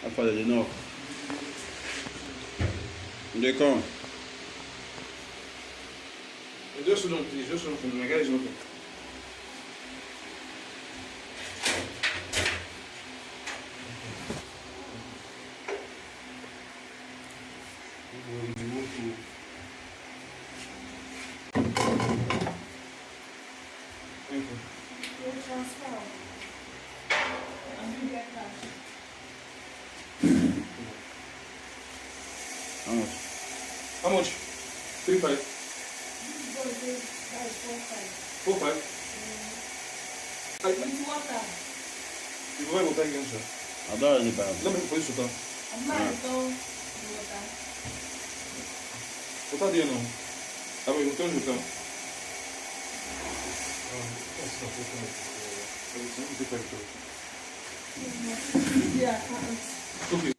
After the enough. They come. Just hold on, please. Just hold on for me. My guy is knocking. Thank you. Your transfer. And you get cash. How much? How much? 3-5. This boy says that is 4-5. 4-5. With water. You go buy water again, sir. I don't already buy. Let me for you water. I'm not return the water. Water there now. I will return water. Yeah, Okay.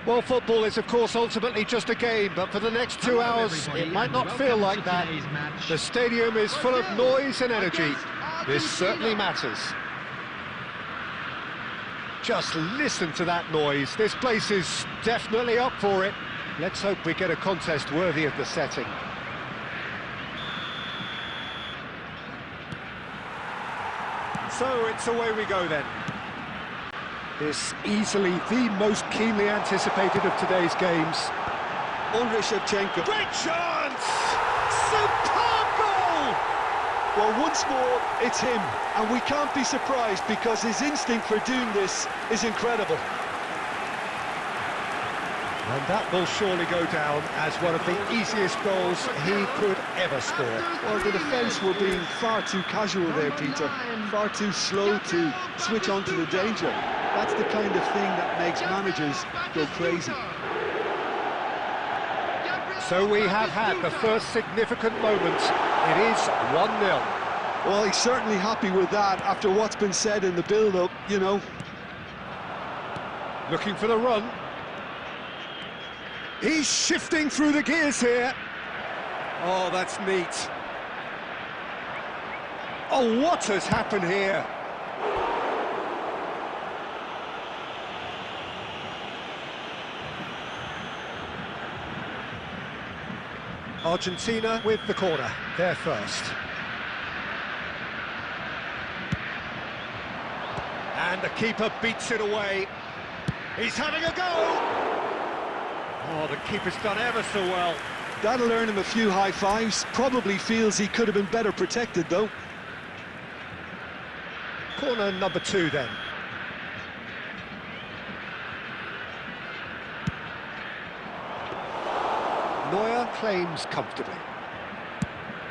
Well, football is, of course, ultimately just a game, but for the next 2 hours, it might not feel like that. The stadium is full of noise and energy. This certainly matters. Just listen to that noise. This place is definitely up for it. Let's hope we get a contest worthy of the setting. So it's away we go then. This easily the most keenly anticipated of today's games. Andrei Shevchenko. Great chance! Superb goal! Well, once more, it's him, and we can't be surprised because his instinct for doing this is incredible. And that will surely go down as one of the easiest goals he could ever score. Well, the defence were being far too casual there, Peter. Far too slow to switch on to the danger. That's the kind of thing that makes managers go crazy. So we have had the first significant moment. It is 1-0. Well, he's certainly happy with that after what's been said in the build-up, you know. Looking for the run. He's shifting through the gears here. Oh, that's neat. Oh, what has happened here? Argentina with the corner, they're first. And the keeper beats it away. He's having a go! Oh, the keeper's done ever so well. That'll earn him a few high fives. Probably feels he could have been better protected, though. Corner number 2 then. Neuer claims comfortably.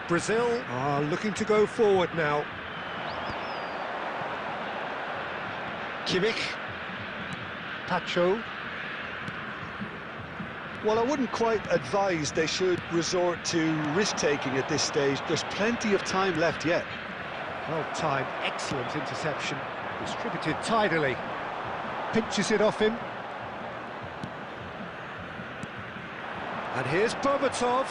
Brazil are looking to go forward now. Kimmich. Pacho. Well, I wouldn't quite advise they should resort to risk-taking at this stage. There's plenty of time left yet. Well timed, excellent interception. Distributed tidily. Pinches it off him. And here's Berbatov.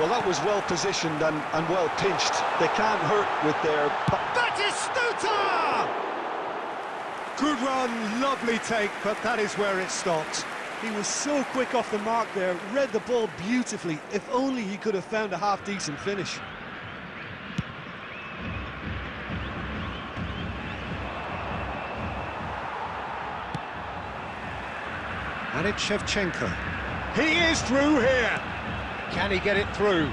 Well, that was well positioned and well pinched. They can't hurt with their... Batistuta! Good run, lovely take, but that is where it stopped. He was so quick off the mark there, read the ball beautifully. If only he could have found a half-decent finish. And it's Shevchenko. He is through here. Can he get it through?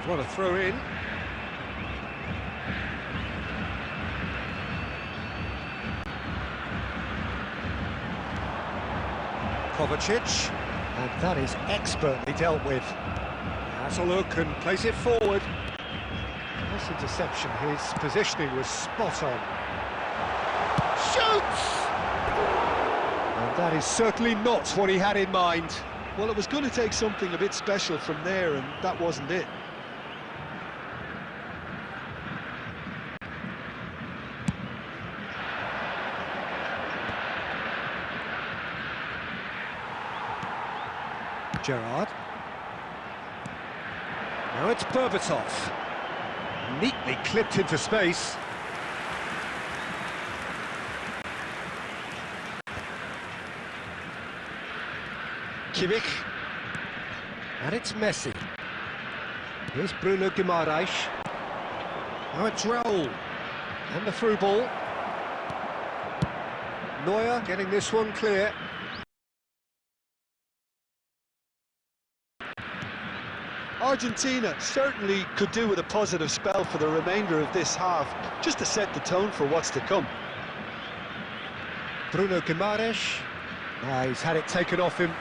What a throw in. Kovacic, and that is expertly dealt with. Has a look and plays it forward. Nice interception, his positioning was spot on. Shoots! And that is certainly not what he had in mind. Well, it was going to take something a bit special from there, and that wasn't it. Gerrard. Now it's Berbatov. Neatly clipped into space. Kimmich. And it's Messi. Here's Bruno Guimaraes. Now it's Raul. And the through ball. Neuer getting this one clear. Argentina certainly could do with a positive spell for the remainder of this half, just to set the tone for what's to come. Bruno Guimaraes. He's had it taken off him.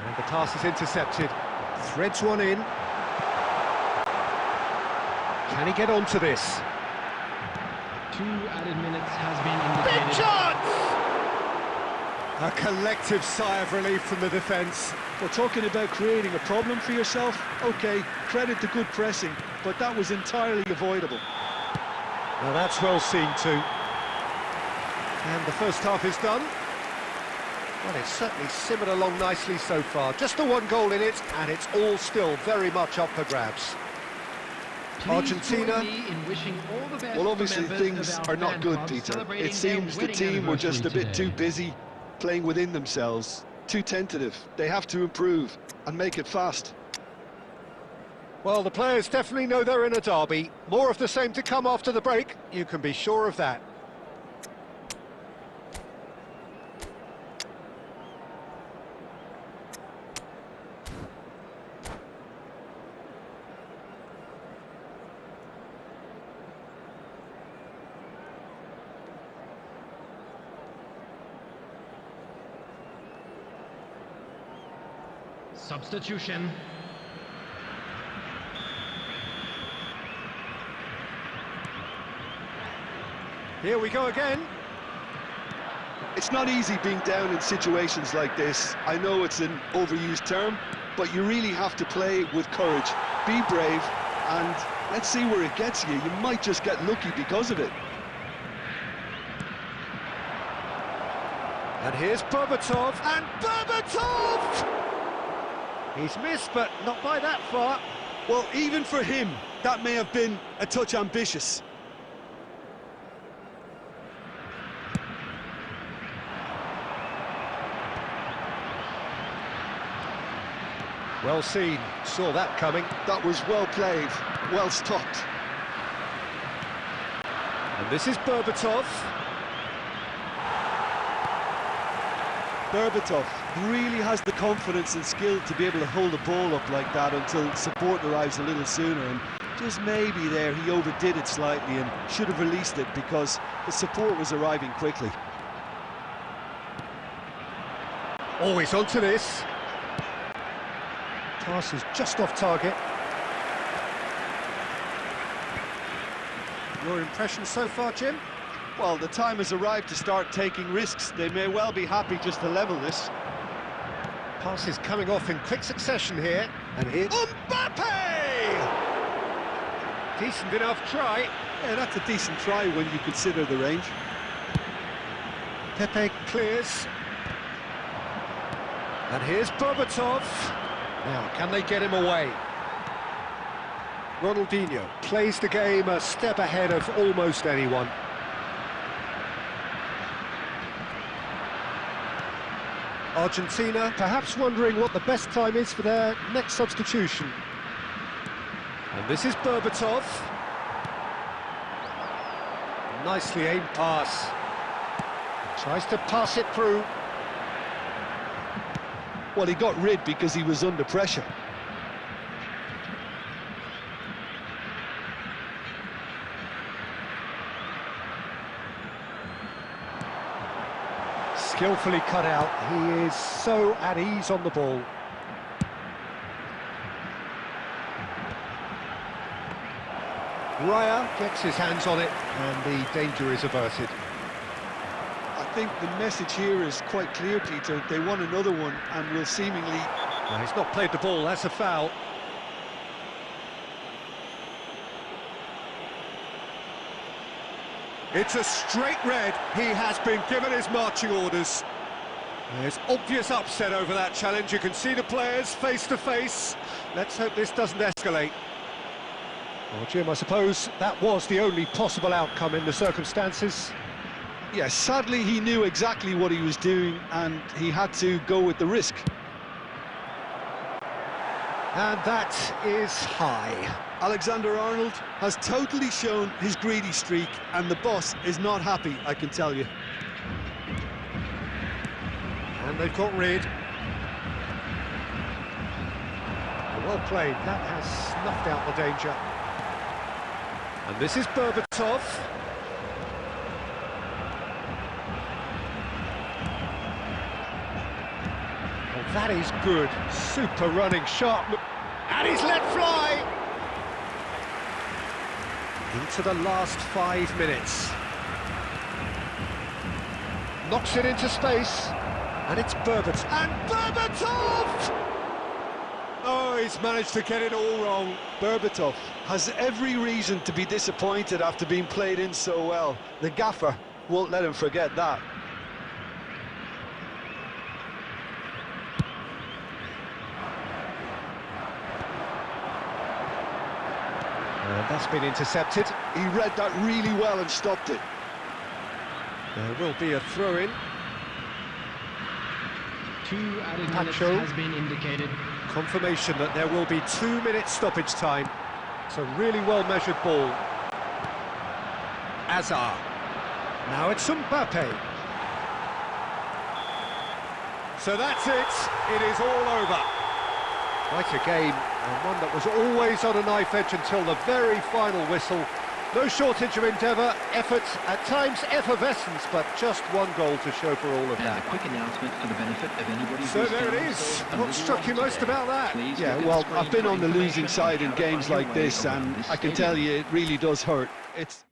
And the pass is intercepted. Threads one in. Can he get onto this? 2 added minutes has been indicated. Big chance! A collective sigh of relief from the defence. We're talking about creating a problem for yourself. OK, credit to good pressing, but that was entirely avoidable. Now that's well seen too. And the first half is done. Well, it's certainly simmered along nicely so far. Just the one goal in it, and it's all still very much up for grabs. Argentina. Well, obviously things are not good, Peter. It seems the team were just a bit too busy playing within themselves, too tentative. They have to improve and make it fast. Well, the players definitely know they're in a derby. More of the same to come after the break, you can be sure of that. Substitution. Here we go again. It's not easy being down in situations like this. I know it's an overused term, but you really have to play with courage. Be brave, and let's see where it gets you. You might just get lucky because of it. And here's Berbatov, and Berbatov! He's missed, but not by that far. Well, even for him, that may have been a touch ambitious. Well seen, saw that coming. That was well played, well stopped. And this is Berbatov. Berbatov really has the confidence and skill to be able to hold the ball up like that until support arrives a little sooner, and just maybe there he overdid it slightly and should have released it because the support was arriving quickly. Always onto this. Pass is just off target. Your impression so far, Jim? Well, the time has arrived to start taking risks. They may well be happy just to level this. Pass is coming off in quick succession here. And here... Mbappe! Decent enough try. Yeah, that's a decent try when you consider the range. Pepe clears. And here's Berbatov. Now, can they get him away? Ronaldinho plays the game a step ahead of almost anyone. Argentina perhaps wondering what the best time is for their next substitution. And this is Berbatov. Nicely aimed pass. Tries to pass it through. Well, he got rid because he was under pressure. Skillfully cut out. He is so at ease on the ball. Raya gets his hands on it, and the danger is averted. I think the message here is quite clear, Peter. They want another one and will seemingly... Well, he's not played the ball, that's a foul. It's a straight red. He has been given his marching orders. There's obvious upset over that challenge. You can see the players face to face. Let's hope this doesn't escalate. Well, Jim, I suppose that was the only possible outcome in the circumstances. Yes, sadly he knew exactly what he was doing and he had to go with the risk. And that is high. Alexander-Arnold has totally shown his greedy streak, and the boss is not happy, I can tell you. And they've got rid. Well played, that has snuffed out the danger. And this is Berbatov. Oh, that is good. Super running, sharp, and he's let fly! Into the last 5 minutes. Knocks it into space, and it's Berbatov. And Berbatov! Oh, Oh, he's managed to get it all wrong. Berbatov has every reason to be disappointed after being played in so well. The gaffer won't let him forget that. That's been intercepted. He read that really well and stopped it. There will be a throw-in. 2 added minutes Pacho. has been indicated. Confirmation that there will be 2 minutes stoppage time. It's a really well-measured ball. Azar. Now it's Mbappe. So that's it. It is all over. Quite a game, and one that was always on a knife edge until the very final whistle. No shortage of endeavour, effort, at times effervescence, but just one goal to show for all of And that. a quick announcement for the benefit of anybody So who's there it found is. themselves a What little struck you wrong most today. about that? Please Yeah, look at the well, screen I've been for on the losing information side in on how to games find your like way this, around and this I can stadium. tell you it really does hurt. It's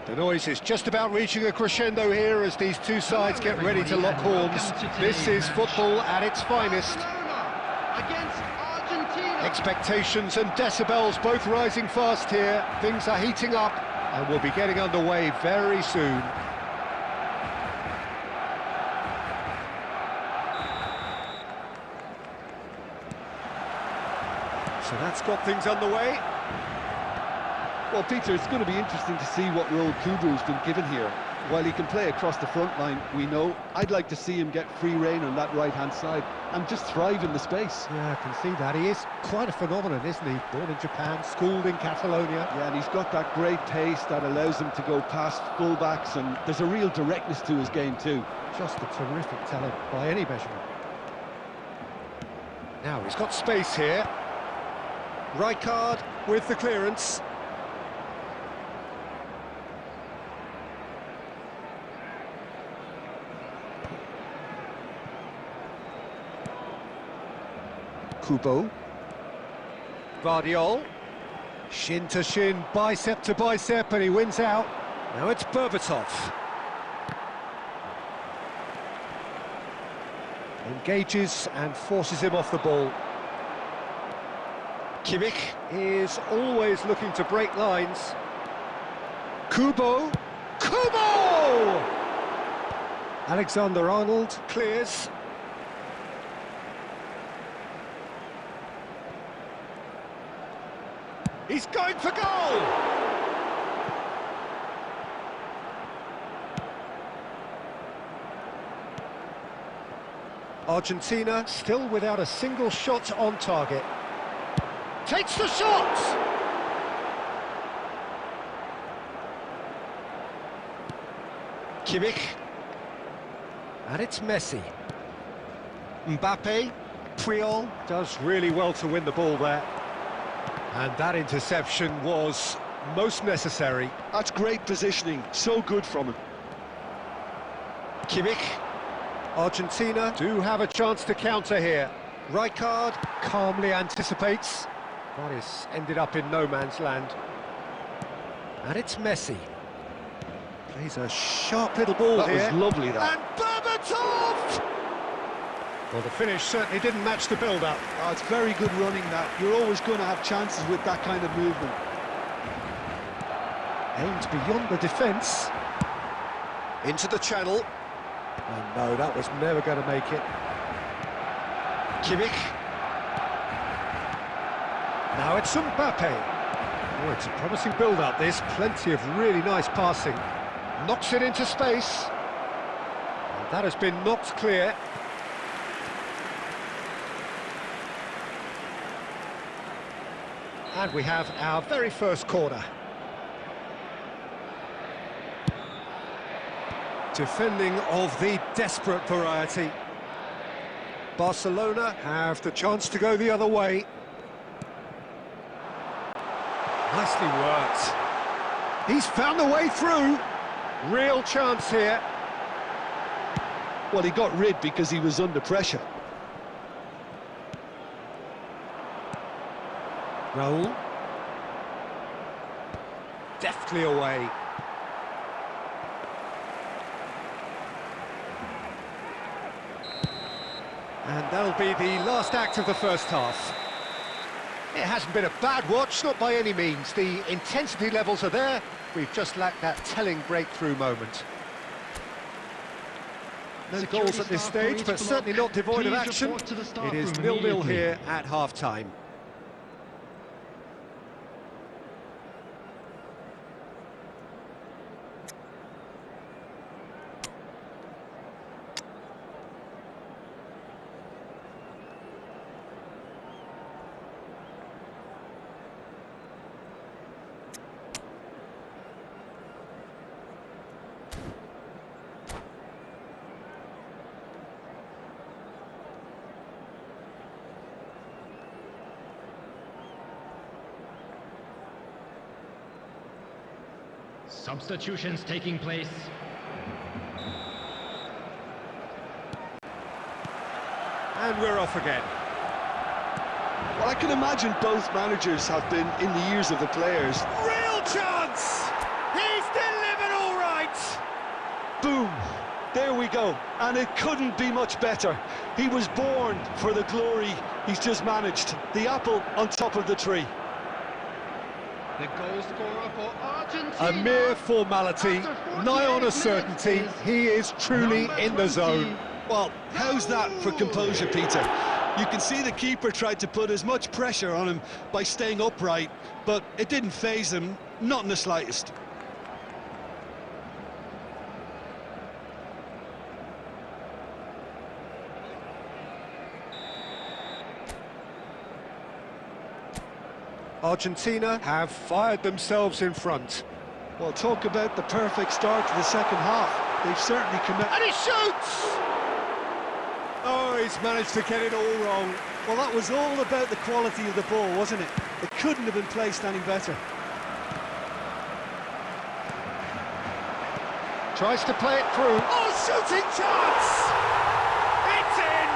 The noise is just about reaching a crescendo here as these two sides get ready to lock horns. This is football at its finest. Against Argentina. Expectations and decibels both rising fast here. Things are heating up and we'll be getting underway very soon. So that's got things underway. Well, Peter, it's going to be interesting to see what role Kubo's been given here. While he can play across the front line, we know, I'd like to see him get free rein on that right-hand side and just thrive in the space. Yeah, I can see that. He is quite a phenomenon, isn't he? Born in Japan, schooled in Catalonia. Yeah, and he's got that great pace that allows him to go past full-backs, and there's a real directness to his game too. Just a terrific talent by any measurement. Now he's got space here. Rijkaard with the clearance. Kubo. Vardiol. Shin to shin, bicep to bicep, and he wins out. Now it's Berbatov. Engages and forces him off the ball. Kimmich is always looking to break lines. Kubo. Kubo! Alexander-Arnold clears. He's going for goal! Argentina still without a single shot on target. Takes the shot! Kimmich. And it's Messi. Mbappe. Puyol does really well to win the ball there. And that interception was most necessary. That's great positioning, so good from him. Kimmich. Argentina do have a chance to counter here. Rijkaard calmly anticipates. That is ended up in no man's land. And it's Messi. Plays a sharp little ball here. That was lovely, that. And Berbatov! Well, the finish certainly didn't match the build-up. Oh, it's very good running, that. You're always going to have chances with that kind of movement. Aimed beyond the defence. Into the channel. And no, that was never going to make it. Kimmich. Now it's Mbappe. Oh, it's a promising build-up, this. Plenty of really nice passing. Knocks it into space. And that has been knocked clear. And we have our very first corner. Defending of the desperate variety. Barcelona have the chance to go the other way. Nicely worked. He's found the way through. Real chance here. Well, he got rid because he was under pressure. Raul. Deftly away. And that'll be the last act of the first half. It hasn't been a bad watch, not by any means. The intensity levels are there. We've just lacked that telling breakthrough moment. No goals at this stage, but certainly not devoid of action. It is 0-0 here at half-time. Substitutions taking place. And we're off again. Well, I can imagine both managers have been in the ears of the players. Real chance! He's delivered Boom! There we go, and it couldn't be much better. He was born for the glory he's just managed. The apple on top of the tree. The goal scorer for Argentina. A mere formality, nigh on a certainty. He is truly in the zone. Well, how's that for composure, Peter? You can see the keeper tried to put as much pressure on him by staying upright, but it didn't faze him, not in the slightest. Argentina have fired themselves in front. Well, talk about the perfect start to the second half. They've certainly committed. And he shoots! Oh, he's managed to get it all wrong. Well, that was all about the quality of the ball, wasn't it? It couldn't have been placed any better. Tries to play it through. Oh, shooting chance! It's in!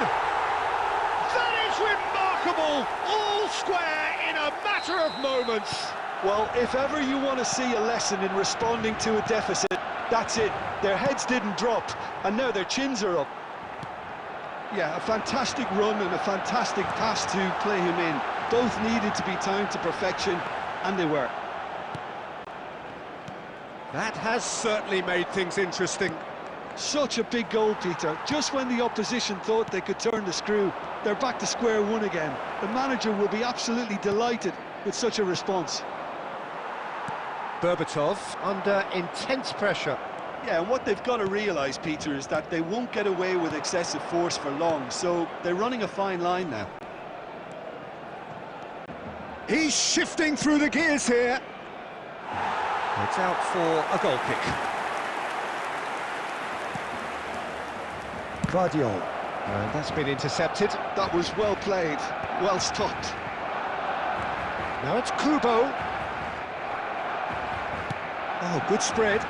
That is remarkable! All square in a matter of moments. Well, if ever you want to see a lesson in responding to a deficit, that's it. Their heads didn't drop, and now their chins are up. Yeah, a fantastic run and a fantastic pass to play him in. Both needed to be timed to perfection, and they were. That has certainly made things interesting. Such a big goal, Peter. Just when the opposition thought they could turn the screw, they're back to square one again. The manager will be absolutely delighted with such a response. Berbatov under intense pressure. Yeah, and what they've got to realise, Peter, is that they won't get away with excessive force for long, so they're running a fine line now. He's shifting through the gears here. It's out for a goal kick. Guardiola, and that's been intercepted. That was well played, well stopped. Now it's Kubo. Oh, good spread.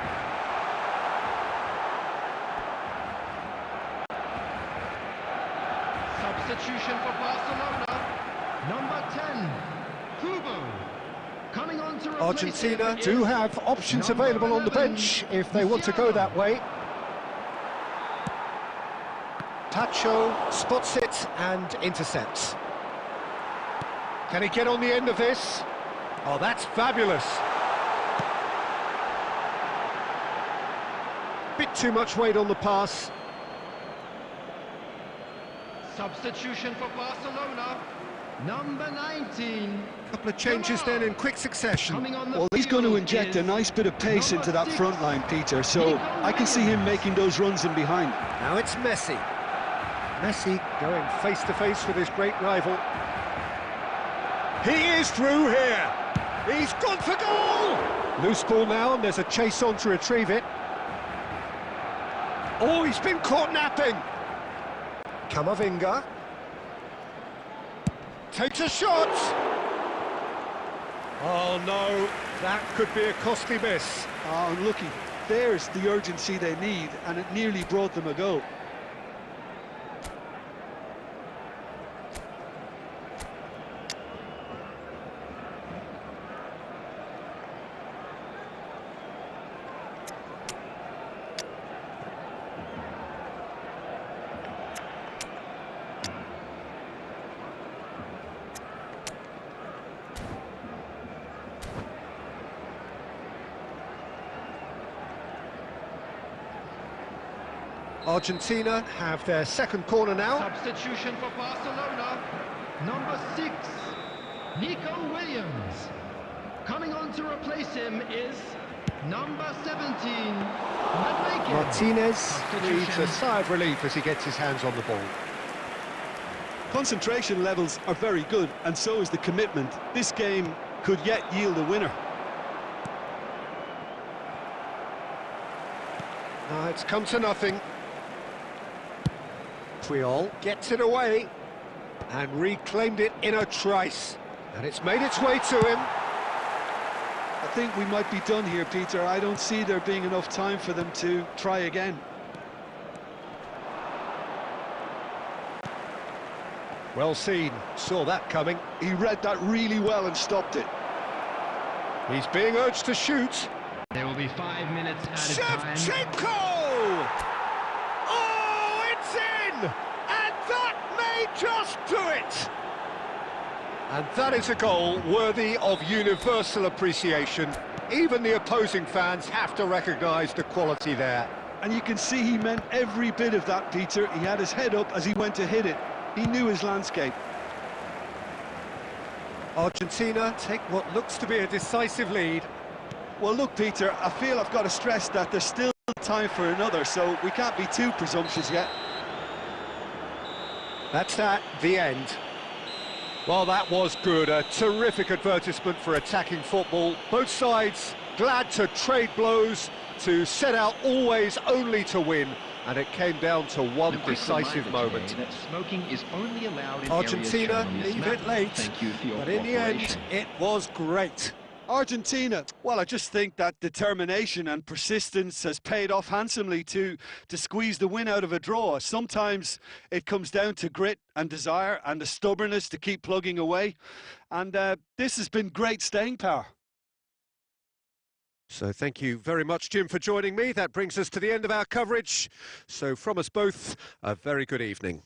Substitution for Barcelona. Number 10, Kubo. Coming on to replace Argentina him do is have options number available on the 11, bench if they want to go that way. Pacho spots it and intercepts. Can he get on the end of this? Oh, that's fabulous. Bit too much weight on the pass. Substitution for Barcelona. Number 19. Couple of changes then in quick succession. Well, he's going to inject a nice bit of pace into that front line, Peter, so I can see him making those runs in behind. Now it's Messi. Messi going face-to-face with his great rival. He is through here. He's gone for goal! Loose ball now, and there's a chase on to retrieve it. Oh, he's been caught napping. Camavinga. Takes a shot. Oh, no. That could be a costly miss. Oh, unlucky. There's the urgency they need, and it nearly brought them a goal. Argentina have their second corner now. Substitution for Barcelona. Number 6, Nico Williams. Coming on to replace him is number 17, Martinez breathes a sigh of relief as he gets his hands on the ball. Concentration levels are very good, and so is the commitment. This game could yet yield a winner. It's come to nothing. Puyol gets it away and reclaimed it in a trice, and it's made its way to him. I think we might be done here, Peter. I don't see there being enough time for them to try again. Well seen, saw that coming. He read that really well and stopped it. He's being urged to shoot. There will be 5 minutes added time. Shevchenko! And that is a goal worthy of universal appreciation. Even the opposing fans have to recognise the quality there. And you can see he meant every bit of that, Peter. He had his head up as he went to hit it. He knew his landscape. Argentina take what looks to be a decisive lead. Well, look, Peter, I feel I've got to stress that there's still time for another, so we can't be too presumptuous yet. That's that, the end. Well, that was good. A terrific advertisement for attacking football. Both sides glad to trade blows, to set out always only to win. And it came down to one decisive moment. That smoking is only allowed in Argentina areas shown on this leave map. it late, Thank you for your but in the end, cooperation. it was great. Argentina, well, I just think that determination and persistence has paid off handsomely to squeeze the win out of a draw. Sometimes it comes down to grit and desire and the stubbornness to keep plugging away. And this has been great staying power. So thank you very much, Jim, for joining me. That brings us to the end of our coverage. So from us both, a very good evening.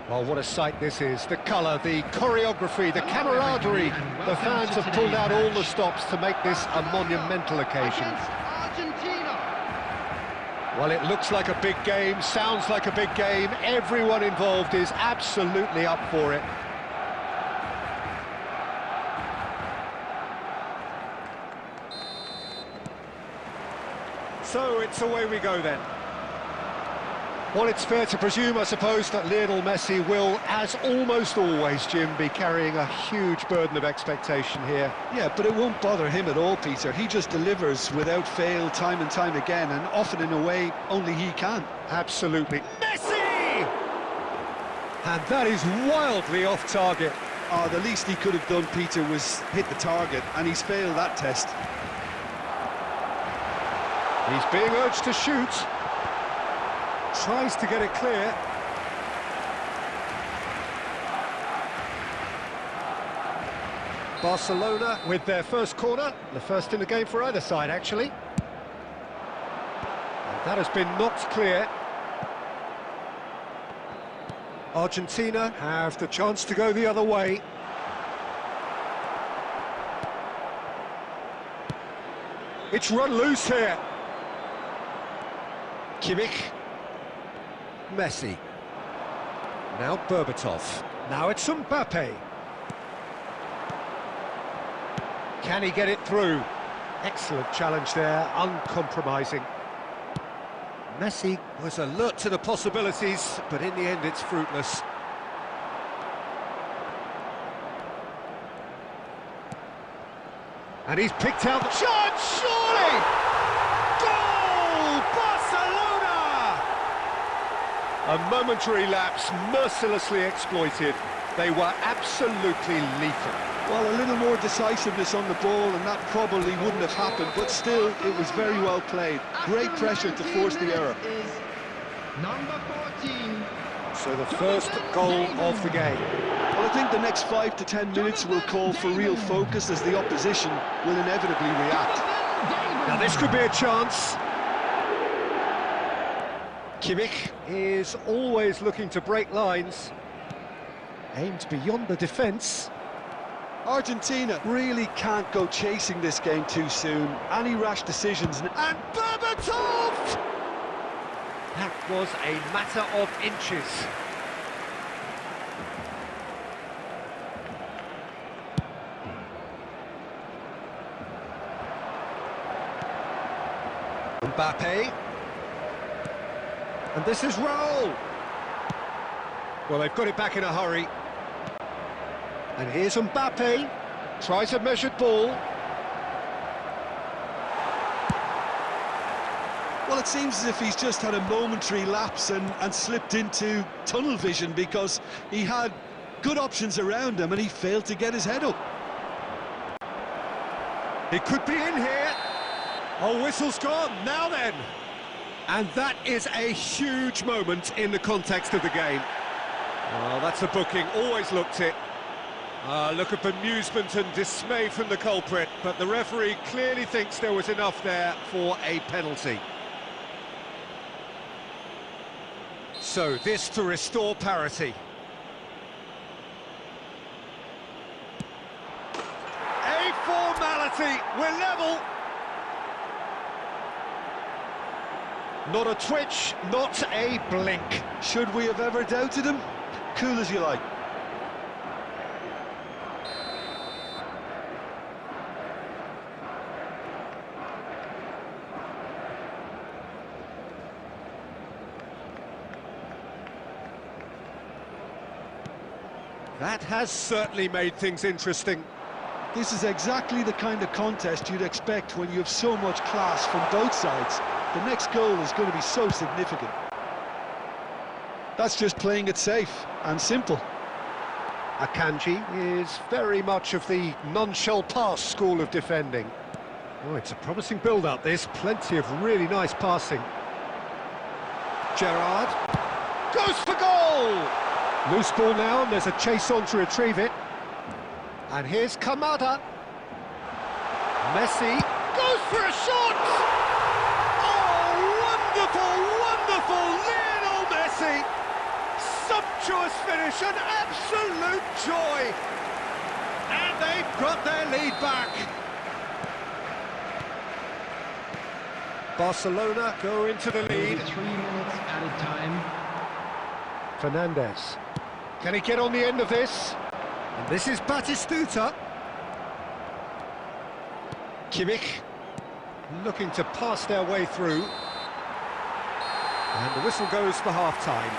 Well, what a sight this is. The colour, the choreography, the camaraderie. The fans have pulled out all the stops to make this a monumental occasion. Against Argentina. Well, it looks like a big game, sounds like a big game. Everyone involved is absolutely up for it. So it's away we go then. Well, it's fair to presume, I suppose, that Lionel Messi will, as almost always, Jim, be carrying a huge burden of expectation here. Yeah, but it won't bother him at all, Peter. He just delivers without fail time and time again, and often in a way only he can. Absolutely. Messi! And that is wildly off target. Oh, the least he could have done, Peter, was hit the target, and he's failed that test. He's being urged to shoot. Tries to get it clear. Barcelona with their first corner, the first in the game for either side, actually. And that has been knocked clear. Argentina have the chance to go the other way. It's run loose here. Kimmich. Messi. Now Berbatov. Now it's Mbappe. Can he get it through? Excellent challenge there, uncompromising. Messi was alert to the possibilities, but in the end it's fruitless. And he's picked out the shot, surely! Goal! Barcelona! A momentary lapse, mercilessly exploited. They were absolutely lethal. Well, a little more decisiveness on the ball, and that probably wouldn't have happened, but still, it was very well played. Great pressure to force the error. Is number 14. So the first goal of the game. Well, I think the next 5 to 10 minutes will call for real focus, as the opposition will inevitably react. Now this could be a chance. Kimmich is always looking to break lines. Aimed beyond the defence. Argentina really can't go chasing this game too soon. Any rash decisions... And Berbatov! That was a matter of inches. Mbappe. And this is Raul. Well, they've got it back in a hurry. And here's Mbappe. Tries a measured ball. Well, it seems as if he's just had a momentary lapse and slipped into tunnel vision, because he had good options around him and he failed to get his head up. It could be in here. Oh, whistle's gone. Now then. And that is a huge moment in the context of the game. Oh, that's a booking. Always looked it. Look at bemusement and dismay from the culprit, but the referee clearly thinks there was enough there for a penalty. So this to restore parity. A formality, we're level. Not a twitch, not a blink. Should we have ever doubted him? Cool as you like. That has certainly made things interesting. This is exactly the kind of contest you'd expect when you have so much class from both sides. The next goal is going to be so significant. That's just playing it safe and simple. Akanji is very much of the non-shall-pass school of defending. Oh, it's a promising build-up, this. Plenty of really nice passing. Gerrard goes for goal! Loose ball now, and there's a chase on to retrieve it. And here's Kamada. Messi goes for a shot! Oh, wonderful, wonderful! Lionel Messi! sumptuous finish, an absolute joy! And they've got their lead back. Barcelona go into the lead. 3 minutes added time. Fernandez. Can he get on the end of this? And this is Batistuta. Kimmich. Looking to pass their way through. And the whistle goes for half-time.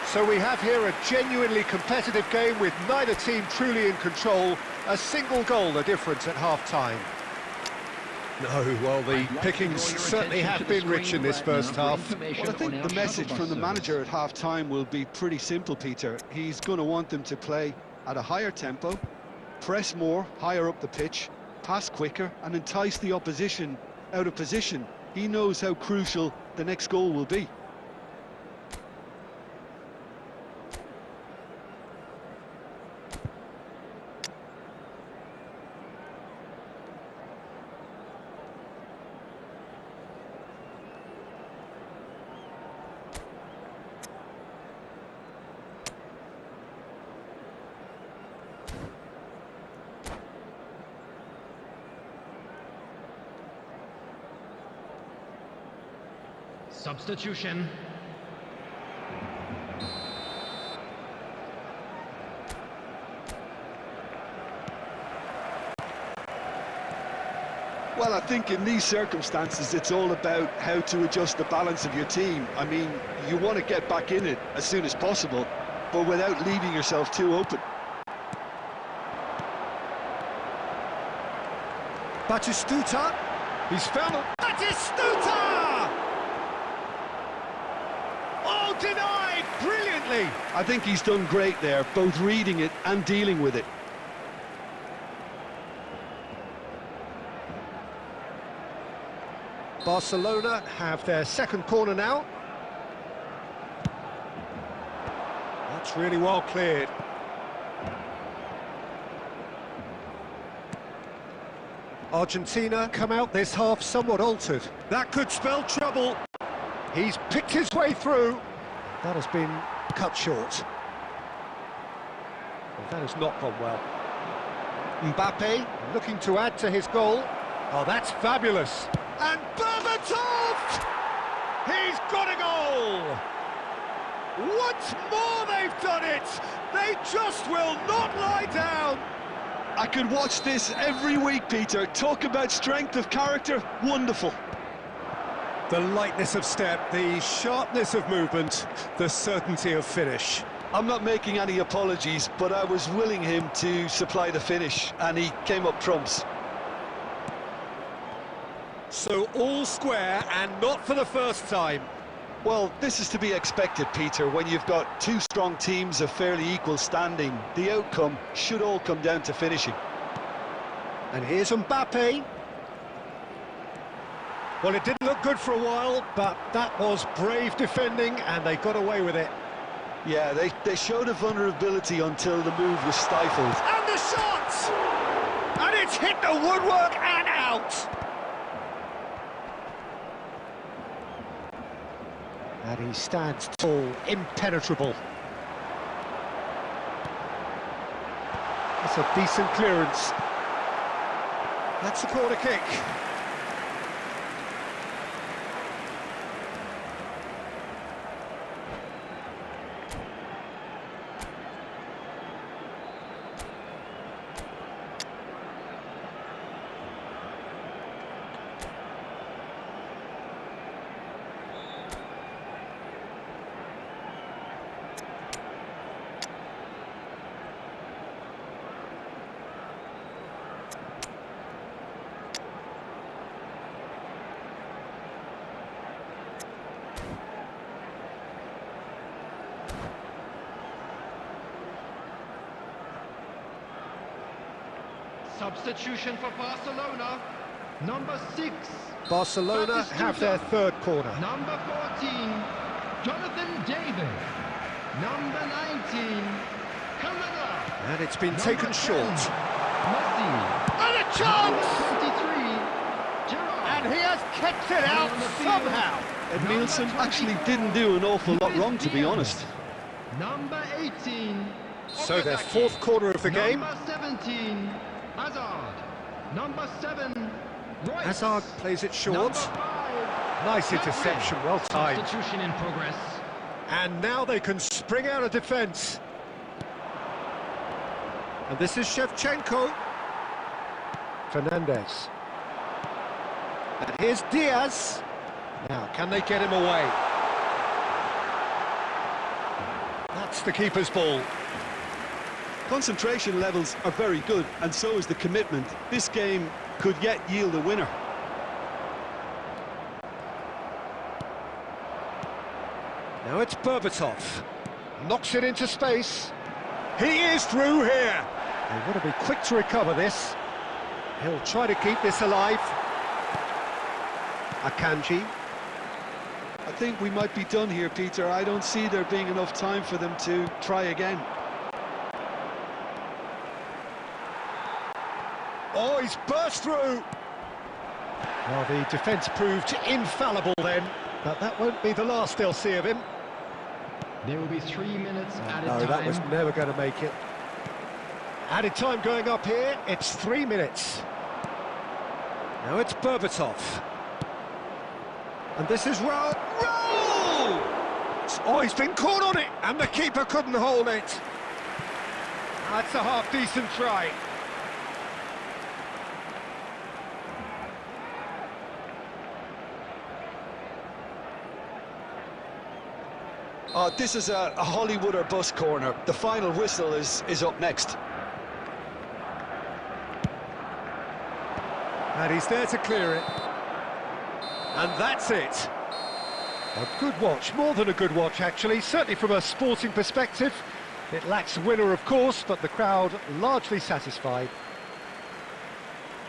So we have here a genuinely competitive game with neither team truly in control. A single goal the difference at half-time. No, well, the pickings certainly have been rich in this first half. Well, I think the message from the manager at half-time will be pretty simple, Peter. He's going to want them to play at a higher tempo, press more, higher up the pitch, pass quicker, and entice the opposition out of position. He knows how crucial the next goal will be. Substitution. Well, I think in these circumstances, it's all about how to adjust the balance of your team. I mean, you want to get back in it as soon as possible, but without leaving yourself too open. Batistuta. He's found a... Batistuta! Oh, denied brilliantly! I think he's done great there, both reading it and dealing with it. Barcelona have their second corner now. That's really well cleared. Argentina come out this half somewhat altered. That could spell trouble. He's picked his way through. That has been cut short. Well, that has not gone well. Mbappe looking to add to his goal. Oh, that's fabulous. And Berbatov! He's got a goal! Once more they've done it! They just will not lie down! I could watch this every week, Peter. Talk about strength of character, wonderful. The lightness of step, the sharpness of movement, the certainty of finish. I'm not making any apologies, but I was willing him to supply the finish, and he came up trumps. So all square, and not for the first time. Well, this is to be expected, Peter. When you've got two strong teams of fairly equal standing, the outcome should all come down to finishing. And here's Mbappe. Well, it didn't look good for a while, but that was brave defending, and they got away with it. Yeah, they showed a vulnerability until the move was stifled. And the shot! And it's hit the woodwork and out! And he stands tall, impenetrable. That's a decent clearance. That's a corner kick. Substitution for Barcelona. Number 6. Barcelona have their third corner. Number 14, Jonathan David. Number 19, Camara. And it's been Number taken 10, short. Messi. And a Number chance! 23, Gerrard. And he has kept it out On the field. somehow. Ed Nielsen actually didn't do an awful lot wrong, to be honest. Number 18. So their fourth corner of the game. Number 17. Hazard. Number 7. Royce. Hazard plays it short. Number 5. Nice interception, well timed. Substitution in progress. And now they can spring out of defence. And this is Shevchenko. Fernandez. And here's Diaz. Now, can they get him away? That's the keeper's ball. Concentration levels are very good, and so is the commitment. This game could yet yield a winner. Now it's Berbatov. Knocks it into space. He is through here. They want to be quick to recover this. He'll try to keep this alive. Akanji. I think we might be done here, Peter. I don't see there being enough time for them to try again. Oh, he's burst through. Well, the defence proved infallible then, but that won't be the last they'll see of him. There will be 3 minutes added No, time. that was never going to make it. Added time going up here, it's 3 minutes. Now it's Berbatov. And this is Rowe. Rowe! Oh, he's been caught on it, and the keeper couldn't hold it. That's a half-decent try. This is a Hollywood or bust corner. The final whistle is up next. And he's there to clear it. And that's it. A good watch, more than a good watch actually, certainly from a sporting perspective. It lacks winner, of course, but the crowd largely satisfied.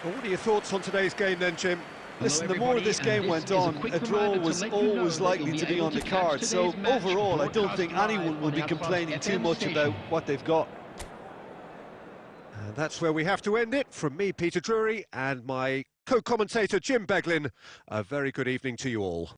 Well, what are your thoughts on today's game then, Jim? Listen, the more this game went on, a draw was always likely to be on the card. So overall, I don't think anyone will be complaining too much about what they've got. And that's where we have to end it. From me, Peter Drury, and my co-commentator, Jim Beglin. A very good evening to you all.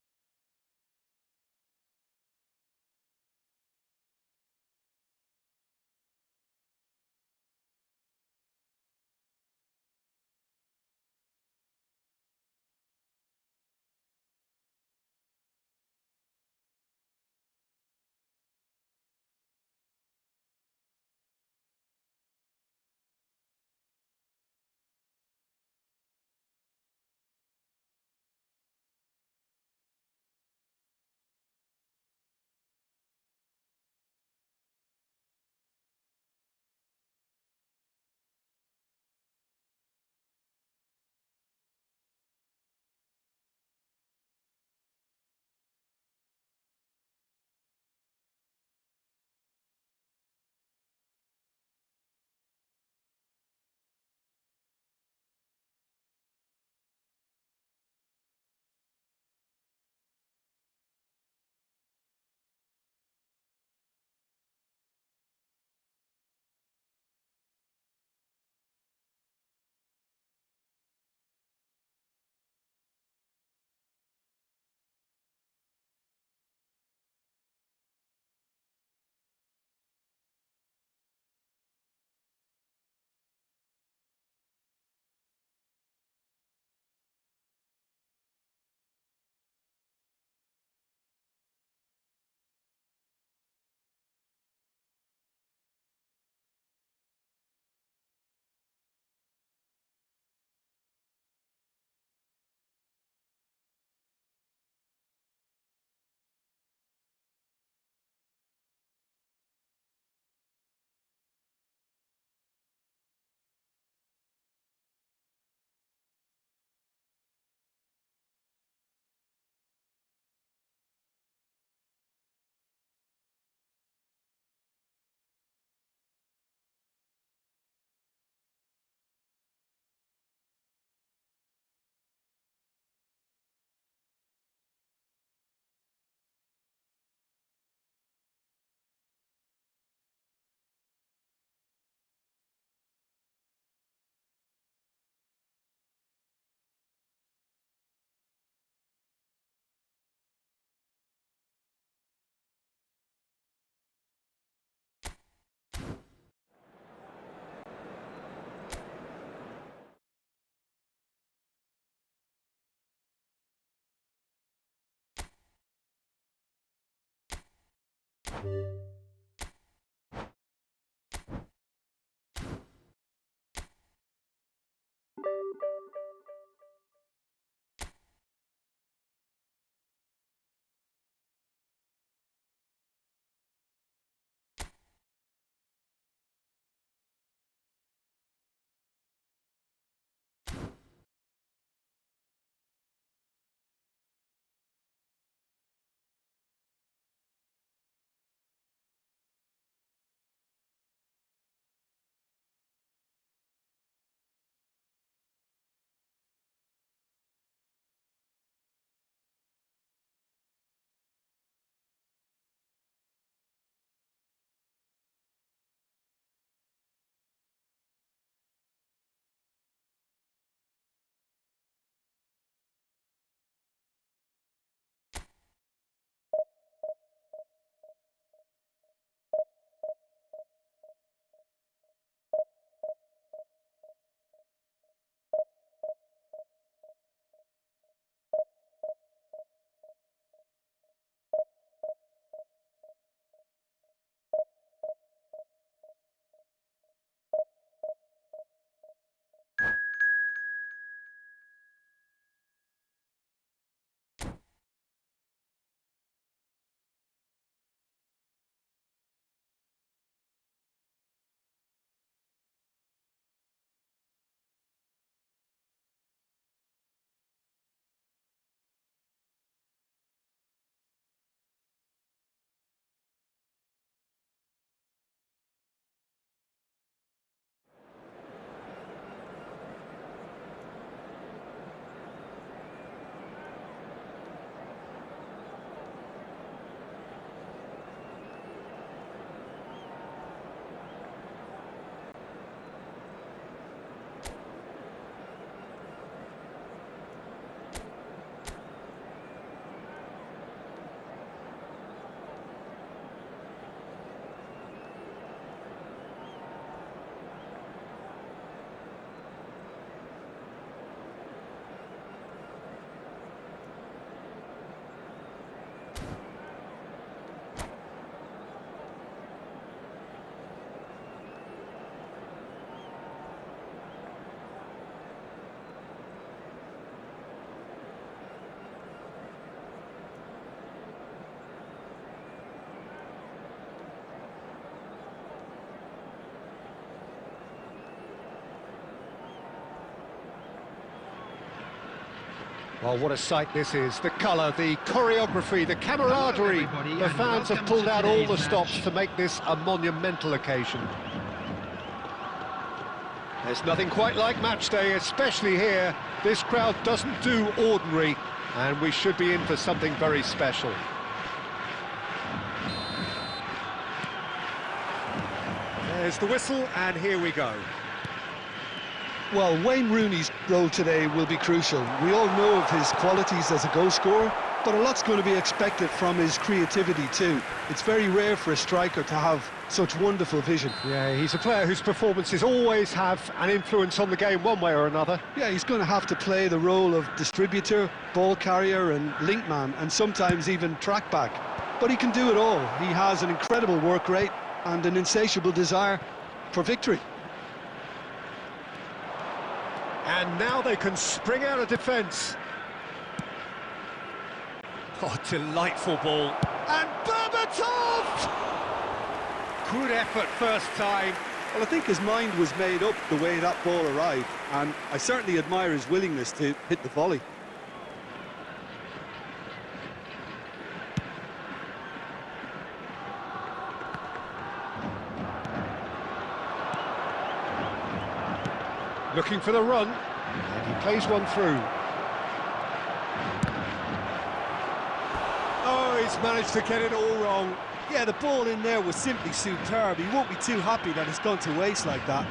Well, what a sight this is. The colour, the choreography, the camaraderie. The fans have pulled out all the stops to make this a monumental occasion. There's nothing quite like match day, especially here. This crowd doesn't do ordinary, and we should be in for something very special. There's the whistle, and here we go. Well, Wayne Rooney's role today will be crucial. We all know of his qualities as a goal scorer, but a lot's going to be expected from his creativity too. It's very rare for a striker to have such wonderful vision. Yeah, he's a player whose performances always have an influence on the game one way or another. Yeah, he's going to have to play the role of distributor, ball carrier and link man, and sometimes even track back. But he can do it all. He has an incredible work rate and an insatiable desire for victory. And now they can spring out of defence. Oh, delightful ball. And Berbatov! Good effort first time. Well, I think his mind was made up the way that ball arrived, and I certainly admire his willingness to hit the volley. Looking for the run, and he plays one through. Oh, he's managed to get it all wrong. Yeah, the ball in there was simply superb. He won't be too happy that it's gone to waste like that.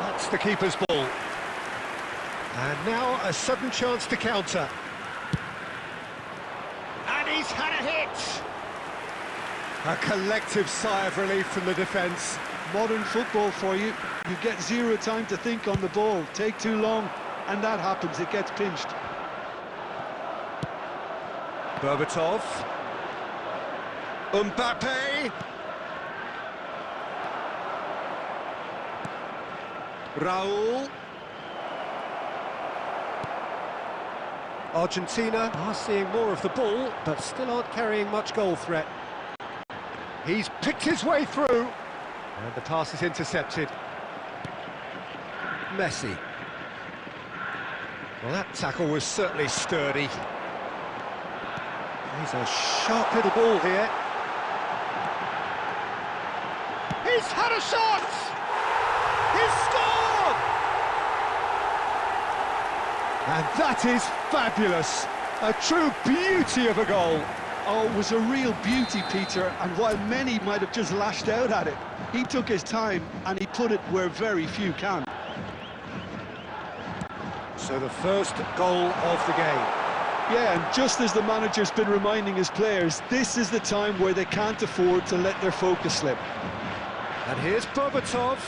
That's the keeper's ball. And now a sudden chance to counter. And he's had a hit! A collective sigh of relief from the defence. Modern football for you. You get zero time to think on the ball. Take too long, and that happens. It gets pinched. Berbatov. Mbappe. Raul. Argentina are seeing more of the ball, but still aren't carrying much goal threat. He's picked his way through, and the pass is intercepted. Messi. Well, that tackle was certainly sturdy. He's a sharp little ball here. He's had a shot! He's scored! And that is fabulous. A true beauty of a goal. Oh, it was a real beauty, Peter, and while many might have just lashed out at it, he took his time and he put it where very few can. So the first goal of the game. Yeah, and just as the manager's been reminding his players, this is the time where they can't afford to let their focus slip. And here's Berbatov.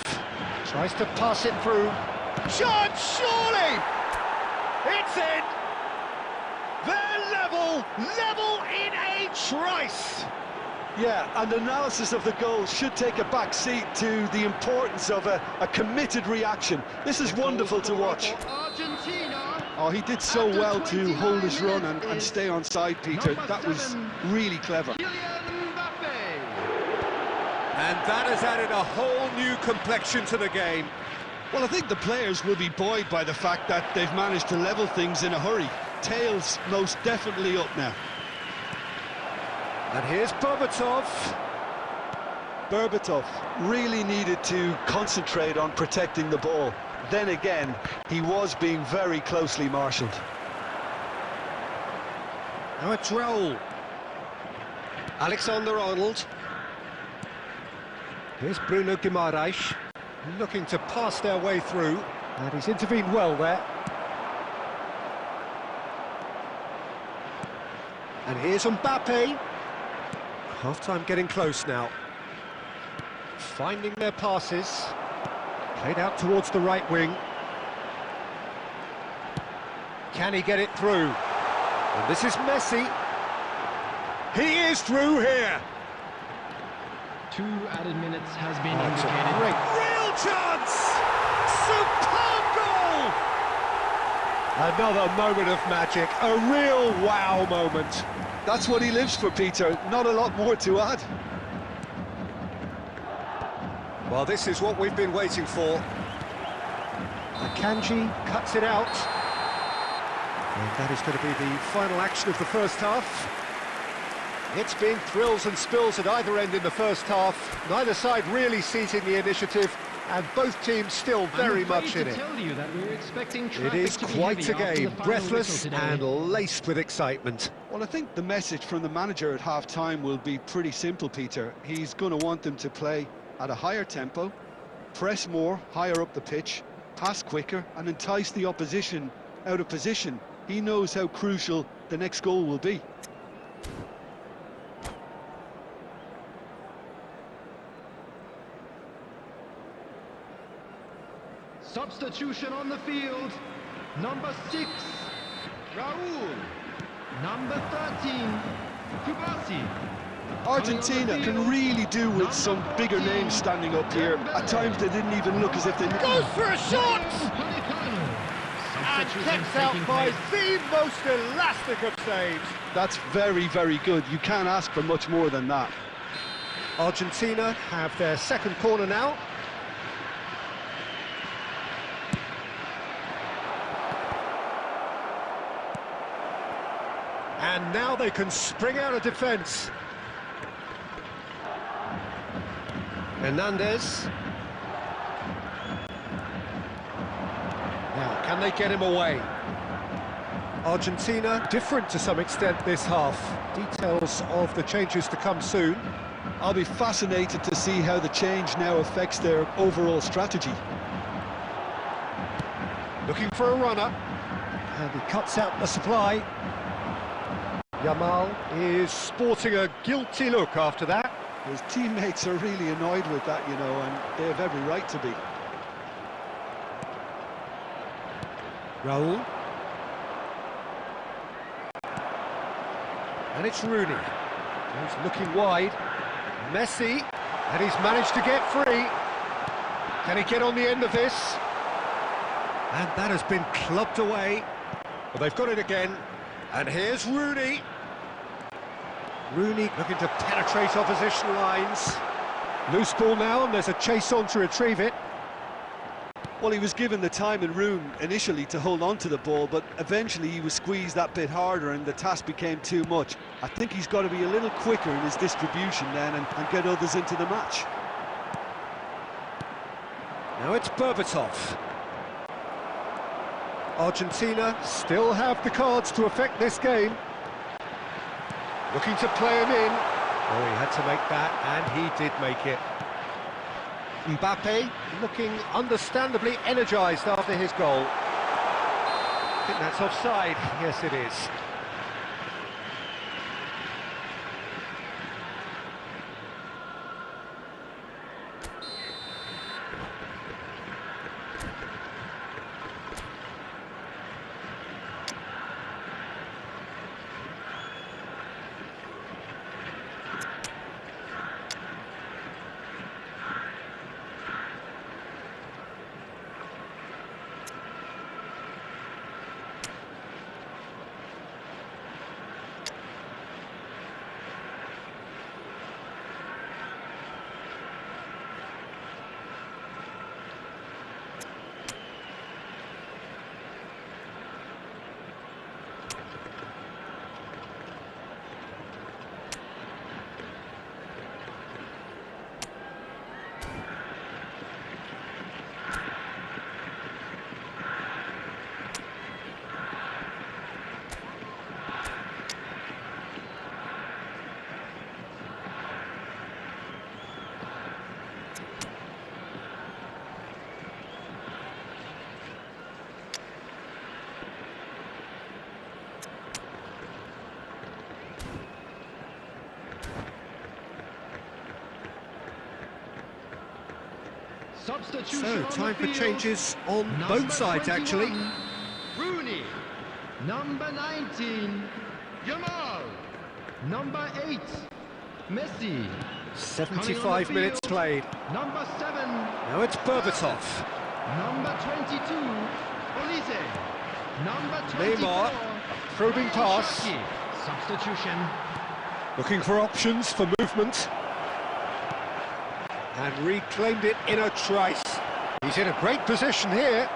Tries to pass it through. Shot, surely! It's in! They're level in a trice! Yeah, and analysis of the goal should take a back seat to the importance of a committed reaction. This is wonderful to watch. Argentina. Oh, he did so well to hold his run and stay on side, Peter. That was really clever. And that has added a whole new complexion to the game. Well, I think the players will be buoyed by the fact that they've managed to level things in a hurry. Tails most definitely up now. And here's Berbatov. Berbatov really needed to concentrate on protecting the ball. Then again, he was being very closely marshalled. Now it's Raul. Alexander-Arnold. Here's Bruno Guimaraes, looking to pass their way through, and he's intervened well there. And here's Mbappe. Half-time getting close now. Finding their passes. Played out towards the right wing. Can he get it through? And this is Messi. He is through here. 2 added minutes has been That's indicated. a great, real chance! Superb goal! Another moment of magic, a real wow moment. That's what he lives for, Peter. Not a lot more to add. Well, this is what we've been waiting for. Akanji cuts it out. And that is going to be the final action of the first half. It's been thrills and spills at either end in the first half. Neither side really seizing the initiative, and both teams still very much in it. It is quite a game, breathless and laced with excitement. Well, I think the message from the manager at half-time will be pretty simple, Peter. He's going to want them to play at a higher tempo, press more, higher up the pitch, pass quicker, and entice the opposition out of position. He knows how crucial the next goal will be. Substitution on the field. Number 6, Raul. Number 13, Kubasi. Argentina can really do with some bigger names standing up here. At times they didn't even look as if they... Goes for a shot! And kept out by the most elastic of saves. That's very, very good. You can't ask for much more than that. Argentina have their second corner now. And now they can spring out of defence. Hernandez. Now, can they get him away? Argentina, different to some extent this half. Details of the changes to come soon. I'll be fascinated to see how the change now affects their overall strategy. Looking for a runner. And he cuts out the supply. Yamal is sporting a guilty look after that. His teammates are really annoyed with that, you know, and they have every right to be. Raul. And it's Rooney. He's looking wide. Messi. And he's managed to get free. Can he get on the end of this? And that has been clubbed away. Well, they've got it again. And here's Rooney. Rooney looking to penetrate opposition lines. Loose ball now, and there's a chase on to retrieve it. Well, he was given the time and room initially to hold on to the ball, but eventually he was squeezed that bit harder and the task became too much. I think he's got to be a little quicker in his distribution then and get others into the match. Now it's Berbatov. Argentina still have the cards to affect this game. Looking to play him in. Oh, he had to make that, and he did make it. Mbappe looking understandably energised after his goal. I think that's offside. Yes, it is. Substitution So, on time the for field. changes on Number both sides, 21, actually. Rooney. Number 19, Jamal. Number 8, Messi. 75 minutes field. played. Number 7, Now it's Berbatov. number 22, Olise. Number 24, Neymar, probing pass. Shaki. Substitution. Looking for options for movement. And reclaimed it in a trice. He's in a great position here.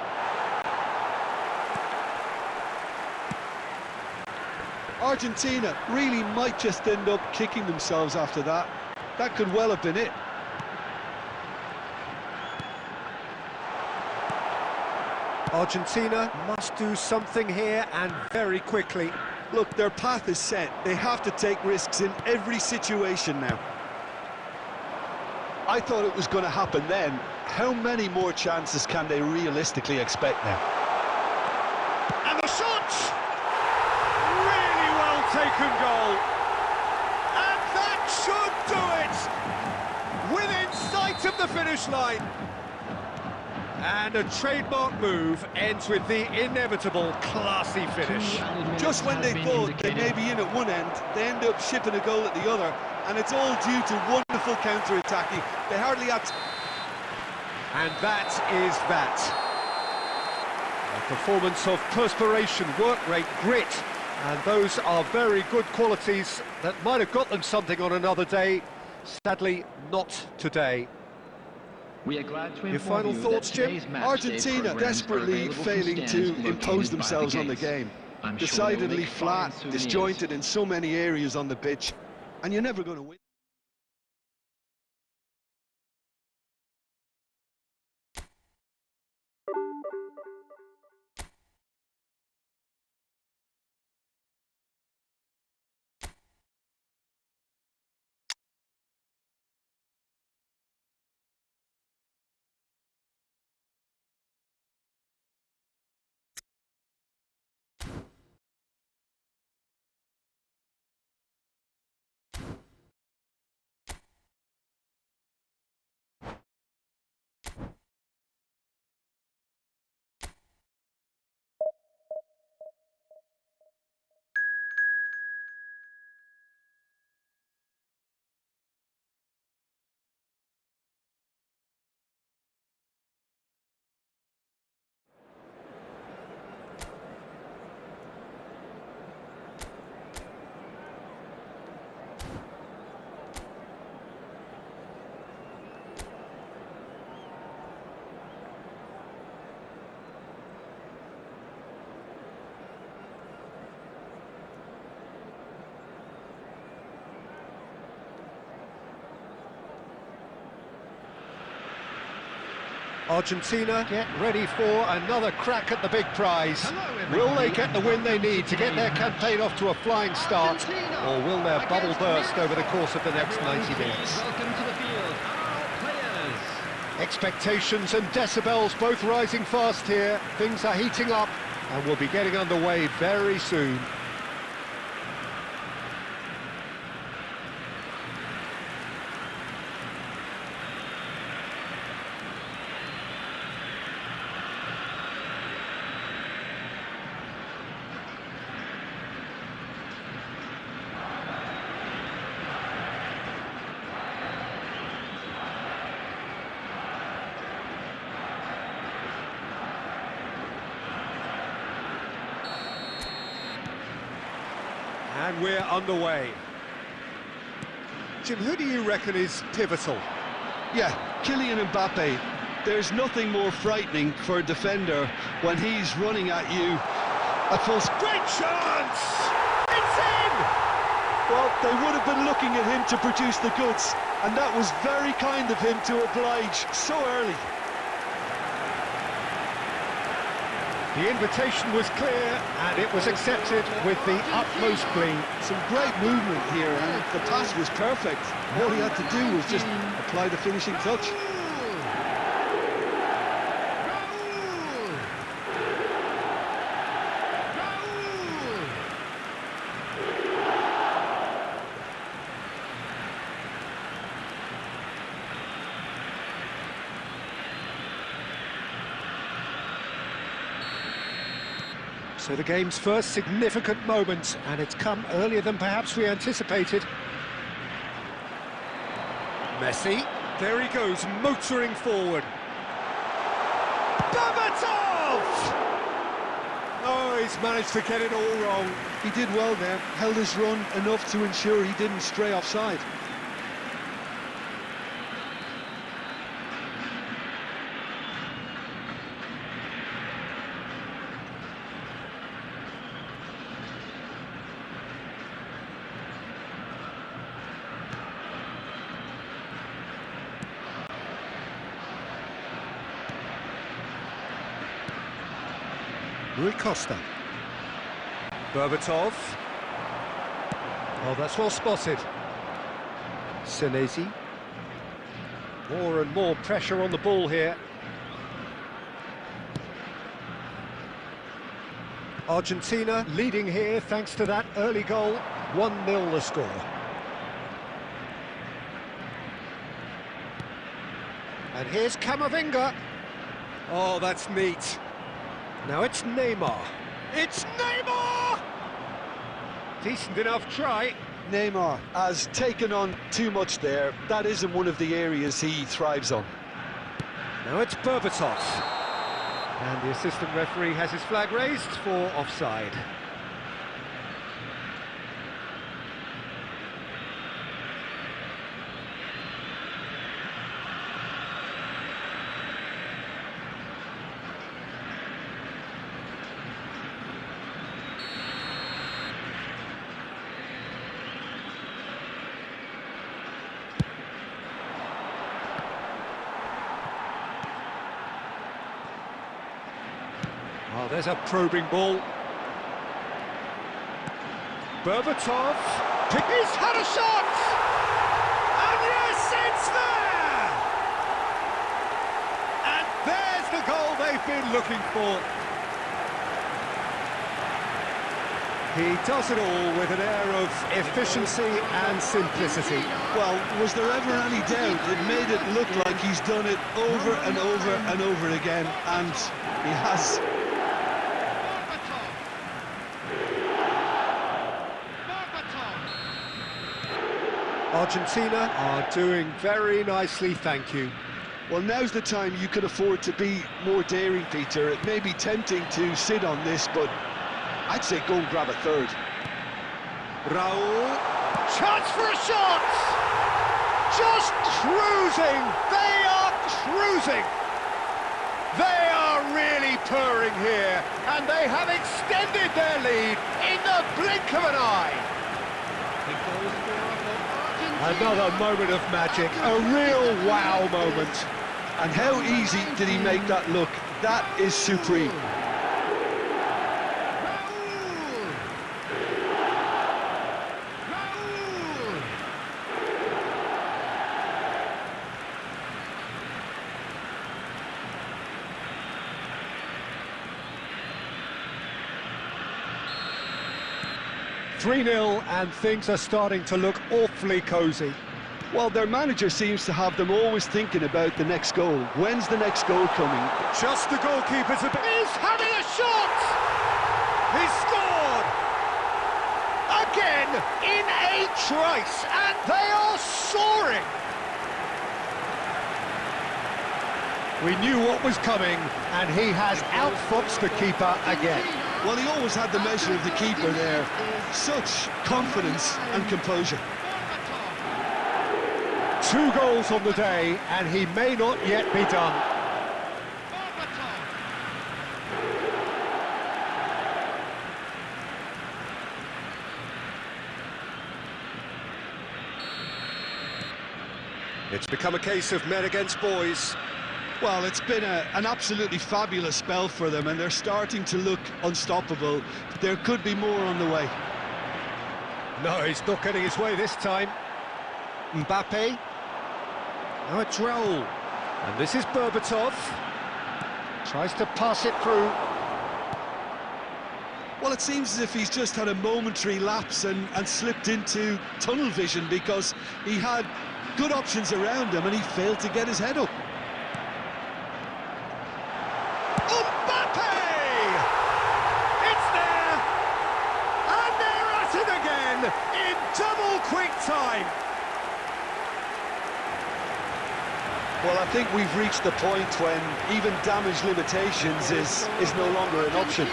Argentina really might just end up kicking themselves after that. That could well have been it. Argentina must do something here, and very quickly. Look, their path is set. They have to take risks in every situation now. I thought it was going to happen then. How many more chances can they realistically expect now? And the shot! Really well taken goal. And that should do it! Within sight of the finish line. And a trademark move ends with the inevitable classy finish. Just when they thought they may be in at one end, they end up shipping a goal at the other, and it's all due to wonderful counter-attacking. They hardly had... And that is that. A performance of perspiration, work rate, grit, and those are very good qualities that might have got them something on another day. Sadly, not today. We are glad to Your inform final you thoughts, that Jim? today's match day Argentina programs are desperately available from failing stands to located impose by the themselves on the gates. game. I'm sure they will Decidedly make fine flat, souvenirs. disjointed in so many areas on the pitch, and you're never going to win. Argentina get ready for another crack at the big prize. Hello, Will they everybody. get the win they need to get their campaign off to a flying start, or will their bubble burst over the course of the next 90 minutes? Welcome to the field, our players. Expectations and decibels both rising fast here. Things are heating up and we'll be getting underway very soon. And we're underway. Jim, who do you reckon is pivotal? Yeah, Kylian Mbappe. There's nothing more frightening for a defender when he's running at you at full speed. Great chance! It's in! Well, they would have been looking at him to produce the goods, and that was very kind of him to oblige so early. The invitation was clear and it was accepted with the utmost glee. Some great movement here, and the pass was perfect. All he had to do was just apply the finishing touch. So the game's first significant moment, and it's come earlier than perhaps we anticipated. Messi, there he goes, motoring forward. Berbatov! Oh, he's managed to get it all wrong. He did well there, held his run enough to ensure he didn't stray offside. Rui Costa. Berbatov. Oh, that's well spotted. Senesi. More and more pressure on the ball here. Argentina leading here thanks to that early goal. 1-0 the score. And here's Camavinga. Oh, that's neat. Now it's Neymar. It's Neymar! Decent enough try. Neymar has taken on too much there. That isn't one of the areas he thrives on. Now it's Berbatov. And the assistant referee has his flag raised for offside. Oh, there's a probing ball. Berbatov. He's had a shot! And yes, it's there! And there's the goal they've been looking for. He does it all with an air of efficiency and simplicity. Well, was there ever any doubt? It made it look like he's done it over and over and over again, and he has. Argentina are doing very nicely, thank you. Well, now's the time you could afford to be more daring, Peter. It may be tempting to sit on this, but I'd say go and grab a third. Raul, chance for a shot! Just cruising! They are cruising! They are really purring here, and they have extended their lead in the blink of an eye. Another moment of magic, a real wow moment. And how easy did he make that look? That is supreme. Raul! 3-0 and things are starting to look awfully cosy. Well, their manager seems to have them always thinking about the next goal. When's the next goal coming? Just the goalkeeper's a bit... He's having a shot! He scored! Again, in a trice, and they are soaring! We knew what was coming, and he has outfoxed the keeper again. Well, he always had the measure of the keeper there. Such confidence and composure. 2 goals on the day, and he may not yet be done. It's become a case of men against boys. Well, it's been an absolutely fabulous spell for them, and they're starting to look unstoppable. There could be more on the way. No, he's not getting his way this time. Mbappe. Now it's Raul. And this is Berbatov. Tries to pass it through. Well, it seems as if he's just had a momentary lapse and slipped into tunnel vision, because he had good options around him and he failed to get his head up. Mbappe! It's there! And they're at it again in double quick time. Well, I think we've reached the point when even damage limitations is no longer an option.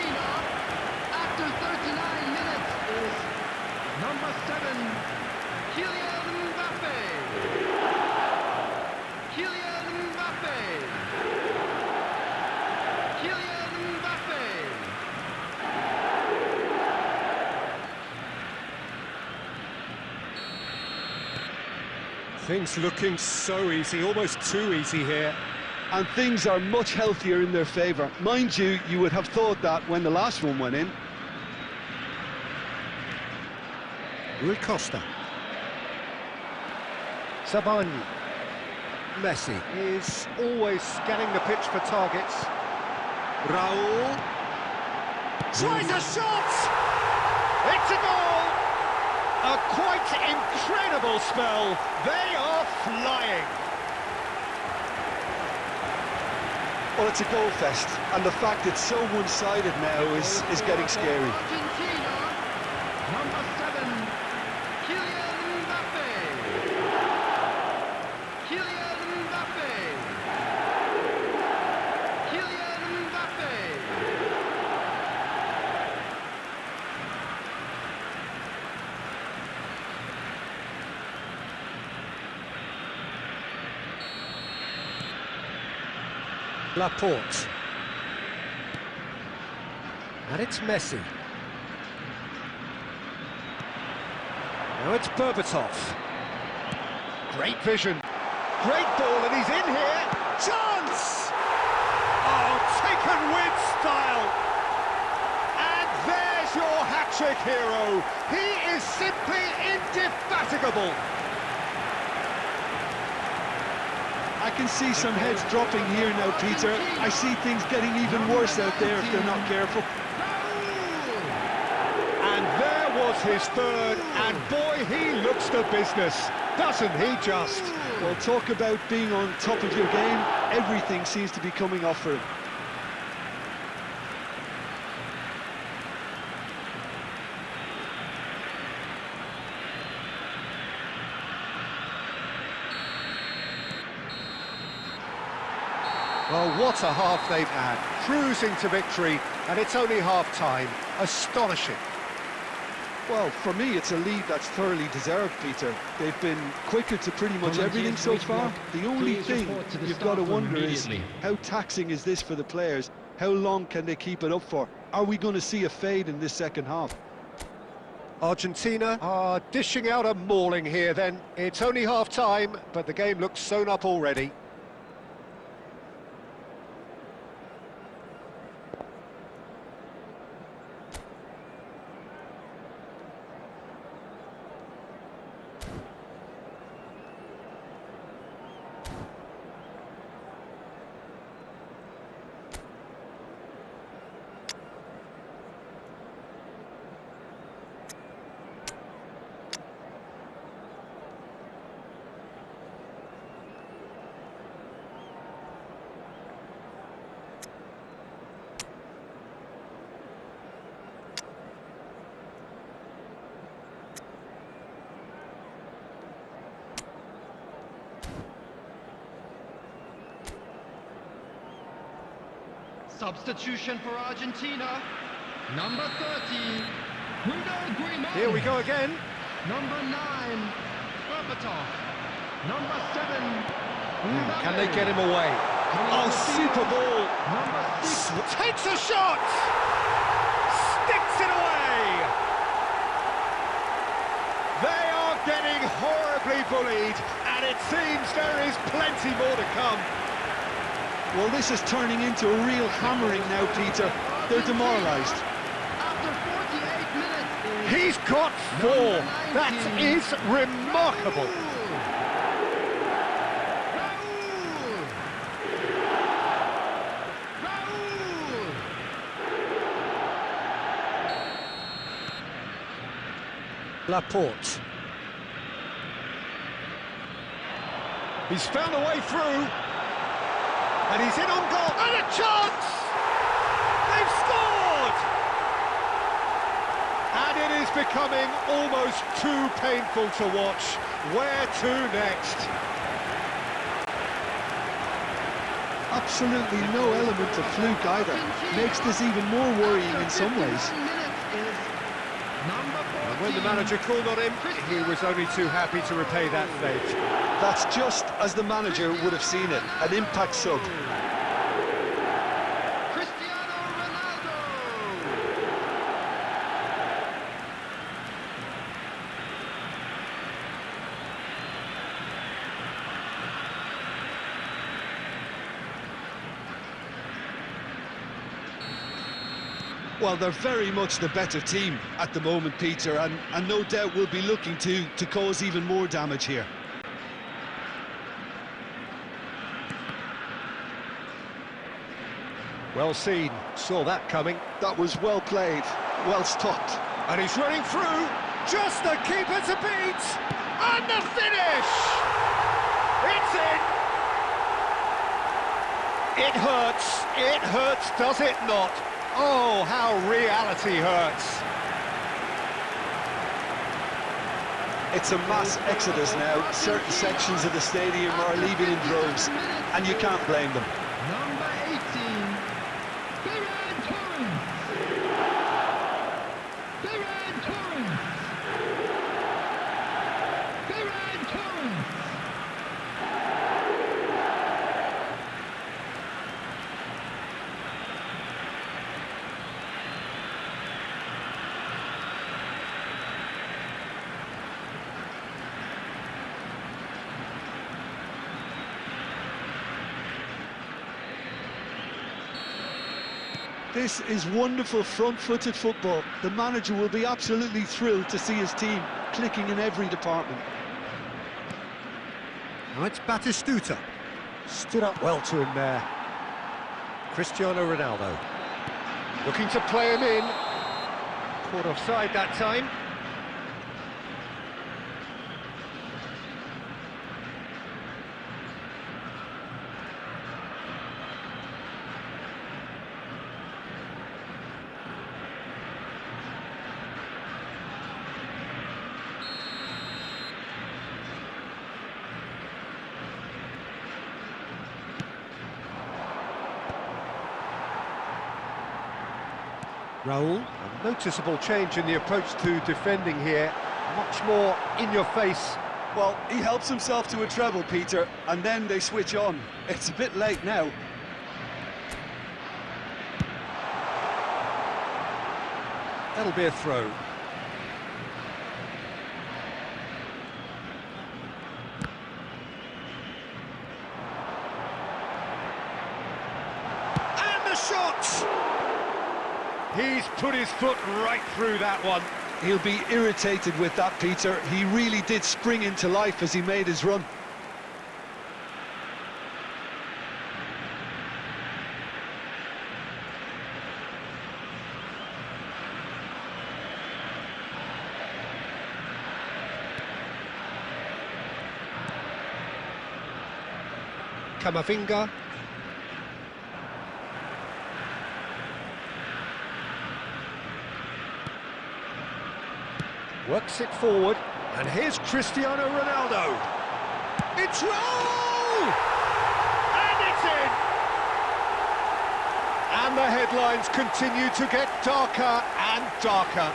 After 39 minutes is number 7, Kylian Mbappe. Kylian Mbappe. Kylian Mbappe. Things looking so easy, almost too easy here. And things are much healthier in their favour. Mind you, you would have thought that when the last one went in. Rui Costa. Sabani. Messi is always scanning the pitch for targets. Raul. Tries a shot! It's a goal! A quite incredible spell. They are flying. Well, it's a goal fest, and the fact it's so one-sided now is getting scary. Argentina, number 7, Kylian Mbappe. Kylian Mbappe. Kylian Mbappe. Laporte. And it's Messi. Now it's Berbatov. Great vision. Great ball, and he's in here. Chance! Oh, taken with style. And there's your hat-trick hero. He is simply indefatigable. I can see some heads dropping here now, Peter. I see things getting even worse out there if they're not careful. And there was his third, and boy, he looks the business, doesn't he just? Well, talk about being on top of your game. Everything seems to be coming off for him. Well, what a half they've had, cruising to victory, and it's only half-time. Astonishing. Well, for me, it's a lead that's thoroughly deserved, Peter. They've been quicker to pretty much everything so far. The only thing you've got to wonder is, how taxing is this for the players? How long can they keep it up for? Are we going to see a fade in this second half? Argentina are dishing out a mauling here then. It's only half-time, but the game looks sewn up already. Substitution for Argentina. Number 30, Hugo Griezmann. Here we go again. Number 9, Berbatov. Number 7, Can they get him away? Oh, super ball. Number 6, Takes a shot! Sticks it away! They are getting horribly bullied, and it seems there is plenty more to come. Well, this is turning into a real hammering now, Peter. They're demoralised. after 48 minutes. He's got 4. That is remarkable. Laporte. He's found a way through. And he's in on goal. And a chance! They've scored! And it is becoming almost too painful to watch. Where to next? Absolutely no element of fluke either. Makes this even more worrying in some ways. And when the manager called on him, he was only too happy to repay that fate. That's just as the manager would have seen it, an impact sub. Cristiano Ronaldo. Well, they're very much the better team at the moment, Peter, and no doubt will be looking to cause even more damage here. Well seen, saw that coming. That was well played, well stopped. And he's running through, just the keeper to beat, and the finish! It's in! It hurts, does it not? Oh, how reality hurts. It's a mass exodus now. Certain sections of the stadium are leaving in droves, and you can't blame them. Number 18, Ferran Torres. Ferran Torres. Ferran Torres. This is wonderful front-footed football. The manager will be absolutely thrilled to see his team clicking in every department. Now it's Batistuta. Stood up well to him there. Cristiano Ronaldo. Looking to play him in. Caught offside that time. Raul, a noticeable change in the approach to defending here. Much more in your face. Well, he helps himself to a treble, Peter, and then they switch on. It's a bit late now. That'll be a throw. And the shot! He's put his foot right through that one. He'll be irritated with that, Peter. He really did spring into life as he made his run. Camavinga. Works it forward, and here's Cristiano Ronaldo. It's Raul! And it's in! And And the headlines continue to get darker and darker.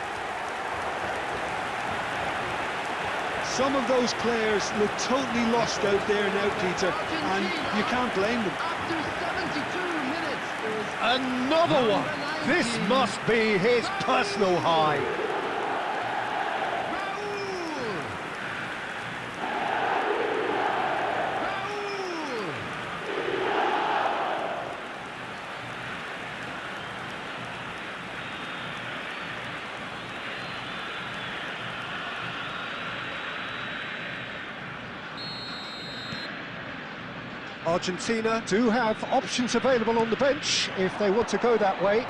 Some of those players look totally lost out there now, Peter, and you can't blame them. After 72 minutes, is Another one! This must be his personal high. Argentina do have options available on the bench if they want to go that way.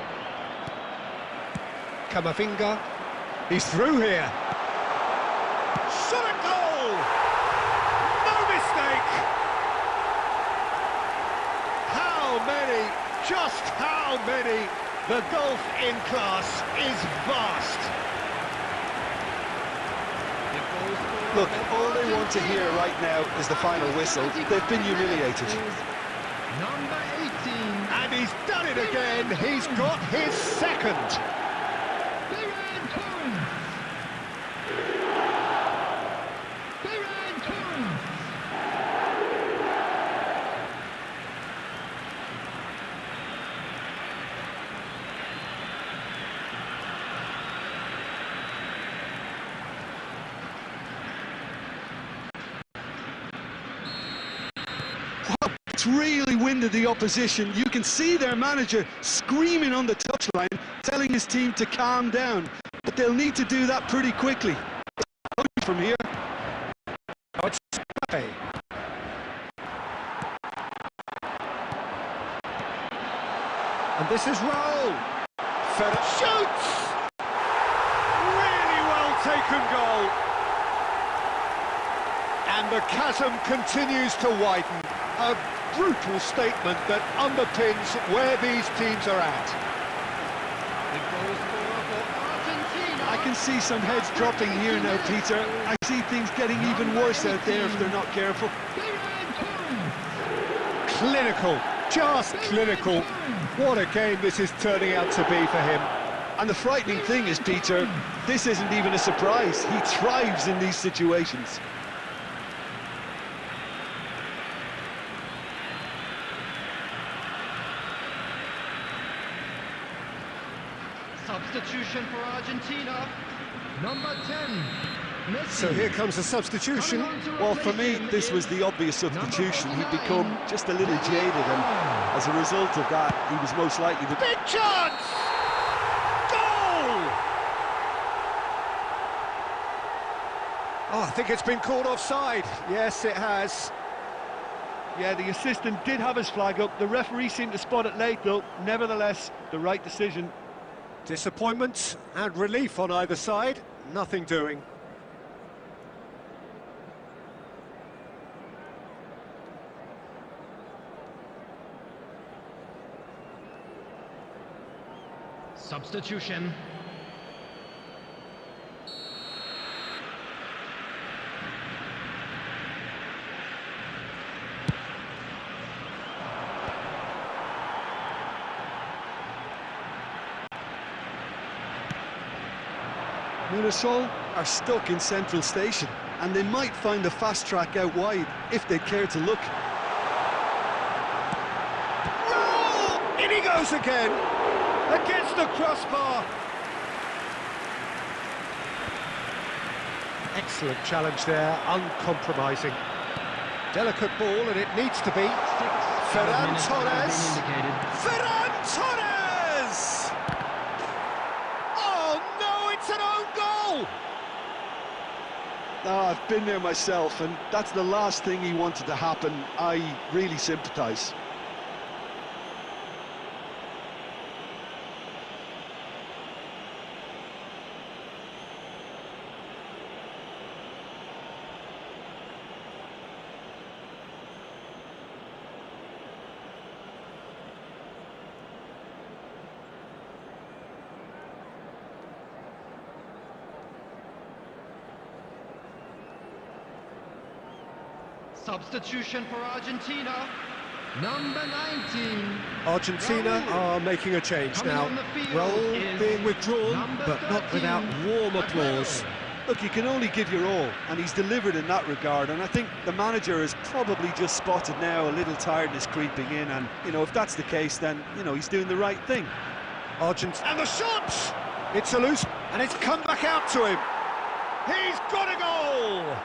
Camavinga, he's through here. Shot at goal! No mistake! How many, just how many? The gulf in class is vast. Look, all they want to hear right now is the final whistle. They've been humiliated. number 18. And he's done it again. He's got his second. Ferran Torres. Ferran Torres. It's really winded the opposition. You can see their manager screaming on the touchline, telling his team to calm down. But they'll need to do that pretty quickly. From here. It's Mbappe. And this is Raul. Ferran shoots! Really well taken goal. And the chasm continues to widen. A brutal statement that underpins where these teams are at. The goal scorer for Argentina. I can see some heads dropping here now, Peter. I see things getting even worse out there if they're not careful. Ferran Torres. Clinical, just clinical. What a game this is turning out to be for him. And the frightening thing is, Peter, this isn't even a surprise. He thrives in these situations. Substitution for Argentina. Number 10. Messi. So here comes a substitution. Well, for me, this was the obvious substitution. He'd become just a little jaded, and as a result of that, he was most likely the... Big chance! Goal! Oh, I think it's been called offside. Yes, it has. Yeah, the assistant did have his flag up. The referee seemed to spot it late, though. Nevertheless, the right decision. Disappointment and relief on either side. Nothing doing. Substitution. Minnesota are stuck in Central Station, and they might find a fast track out wide if they care to look. Oh, in he goes again, against the crossbar. Excellent challenge there, uncompromising. Delicate ball, and it needs to be. Ferran Torres. Ferran Torres! Oh no, it's an own goal! Oh, I've been there myself, and that's the last thing he wanted to happen. I really sympathise. Substitution for Argentina. Number 19. Argentina are making a change now. Raul being withdrawn, but not without warm applause. Look, you can only give your all, and he's delivered in that regard, and I think the manager has probably just spotted now a little tiredness creeping in, and, you know, if that's the case, then, you know, he's doing the right thing. Argentina, and the shot! It's a loose, and it's come back out to him. He's got a goal!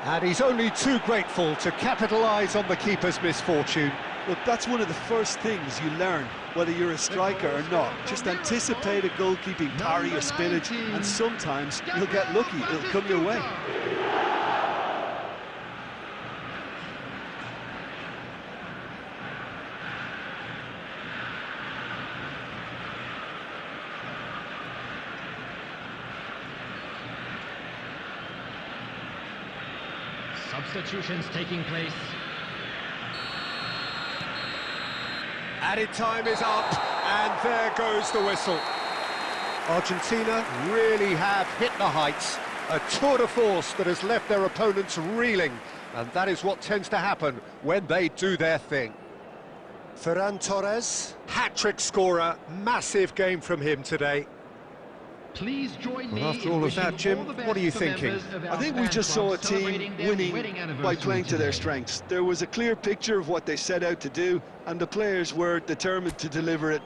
And he's only too grateful to capitalise on the keeper's misfortune. Look, that's one of the first things you learn, whether you're a striker or not. Just anticipate a goalkeeping parry or spillage, and sometimes you'll get lucky, it'll come your way. Substitutions taking place. Added time is up, and there goes the whistle. Argentina really have hit the heights. A tour de force that has left their opponents reeling, and that is what tends to happen when they do their thing. Ferran Torres, hat-trick scorer, massive game from him today. Please join me. Well, after all of that, Jim, what are you thinking? I think we just saw a team winning by playing to their strengths. There was a clear picture of what they set out to do, and the players were determined to deliver it.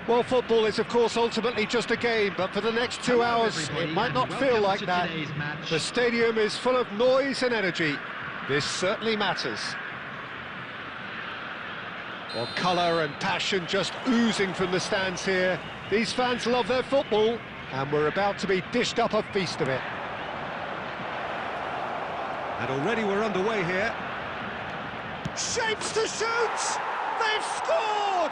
Well, football is, of course, ultimately just a game, but for the next 2 hours, it might not feel like that. The stadium is full of noise and energy. This certainly matters. Well, colour and passion just oozing from the stands here. These fans love their football, and we're about to be dished up a feast of it. And already we're underway here. Shapes to shoot! They've scored!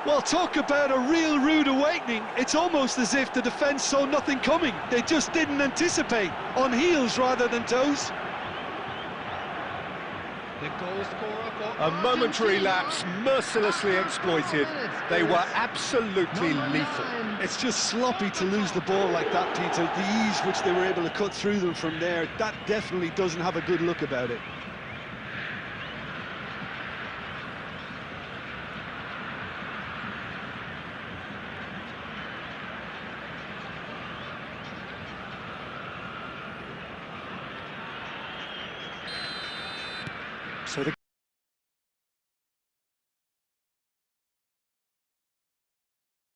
Well, talk about a real rude awakening. It's almost as if the defence saw nothing coming. They just didn't anticipate, on heels rather than toes. The goal scorer for A momentary Argentina. lapse mercilessly exploited. They were absolutely lethal. It's just sloppy to lose the ball like that, Peter. The ease which they were able to cut through them from there, that definitely doesn't have a good look about it.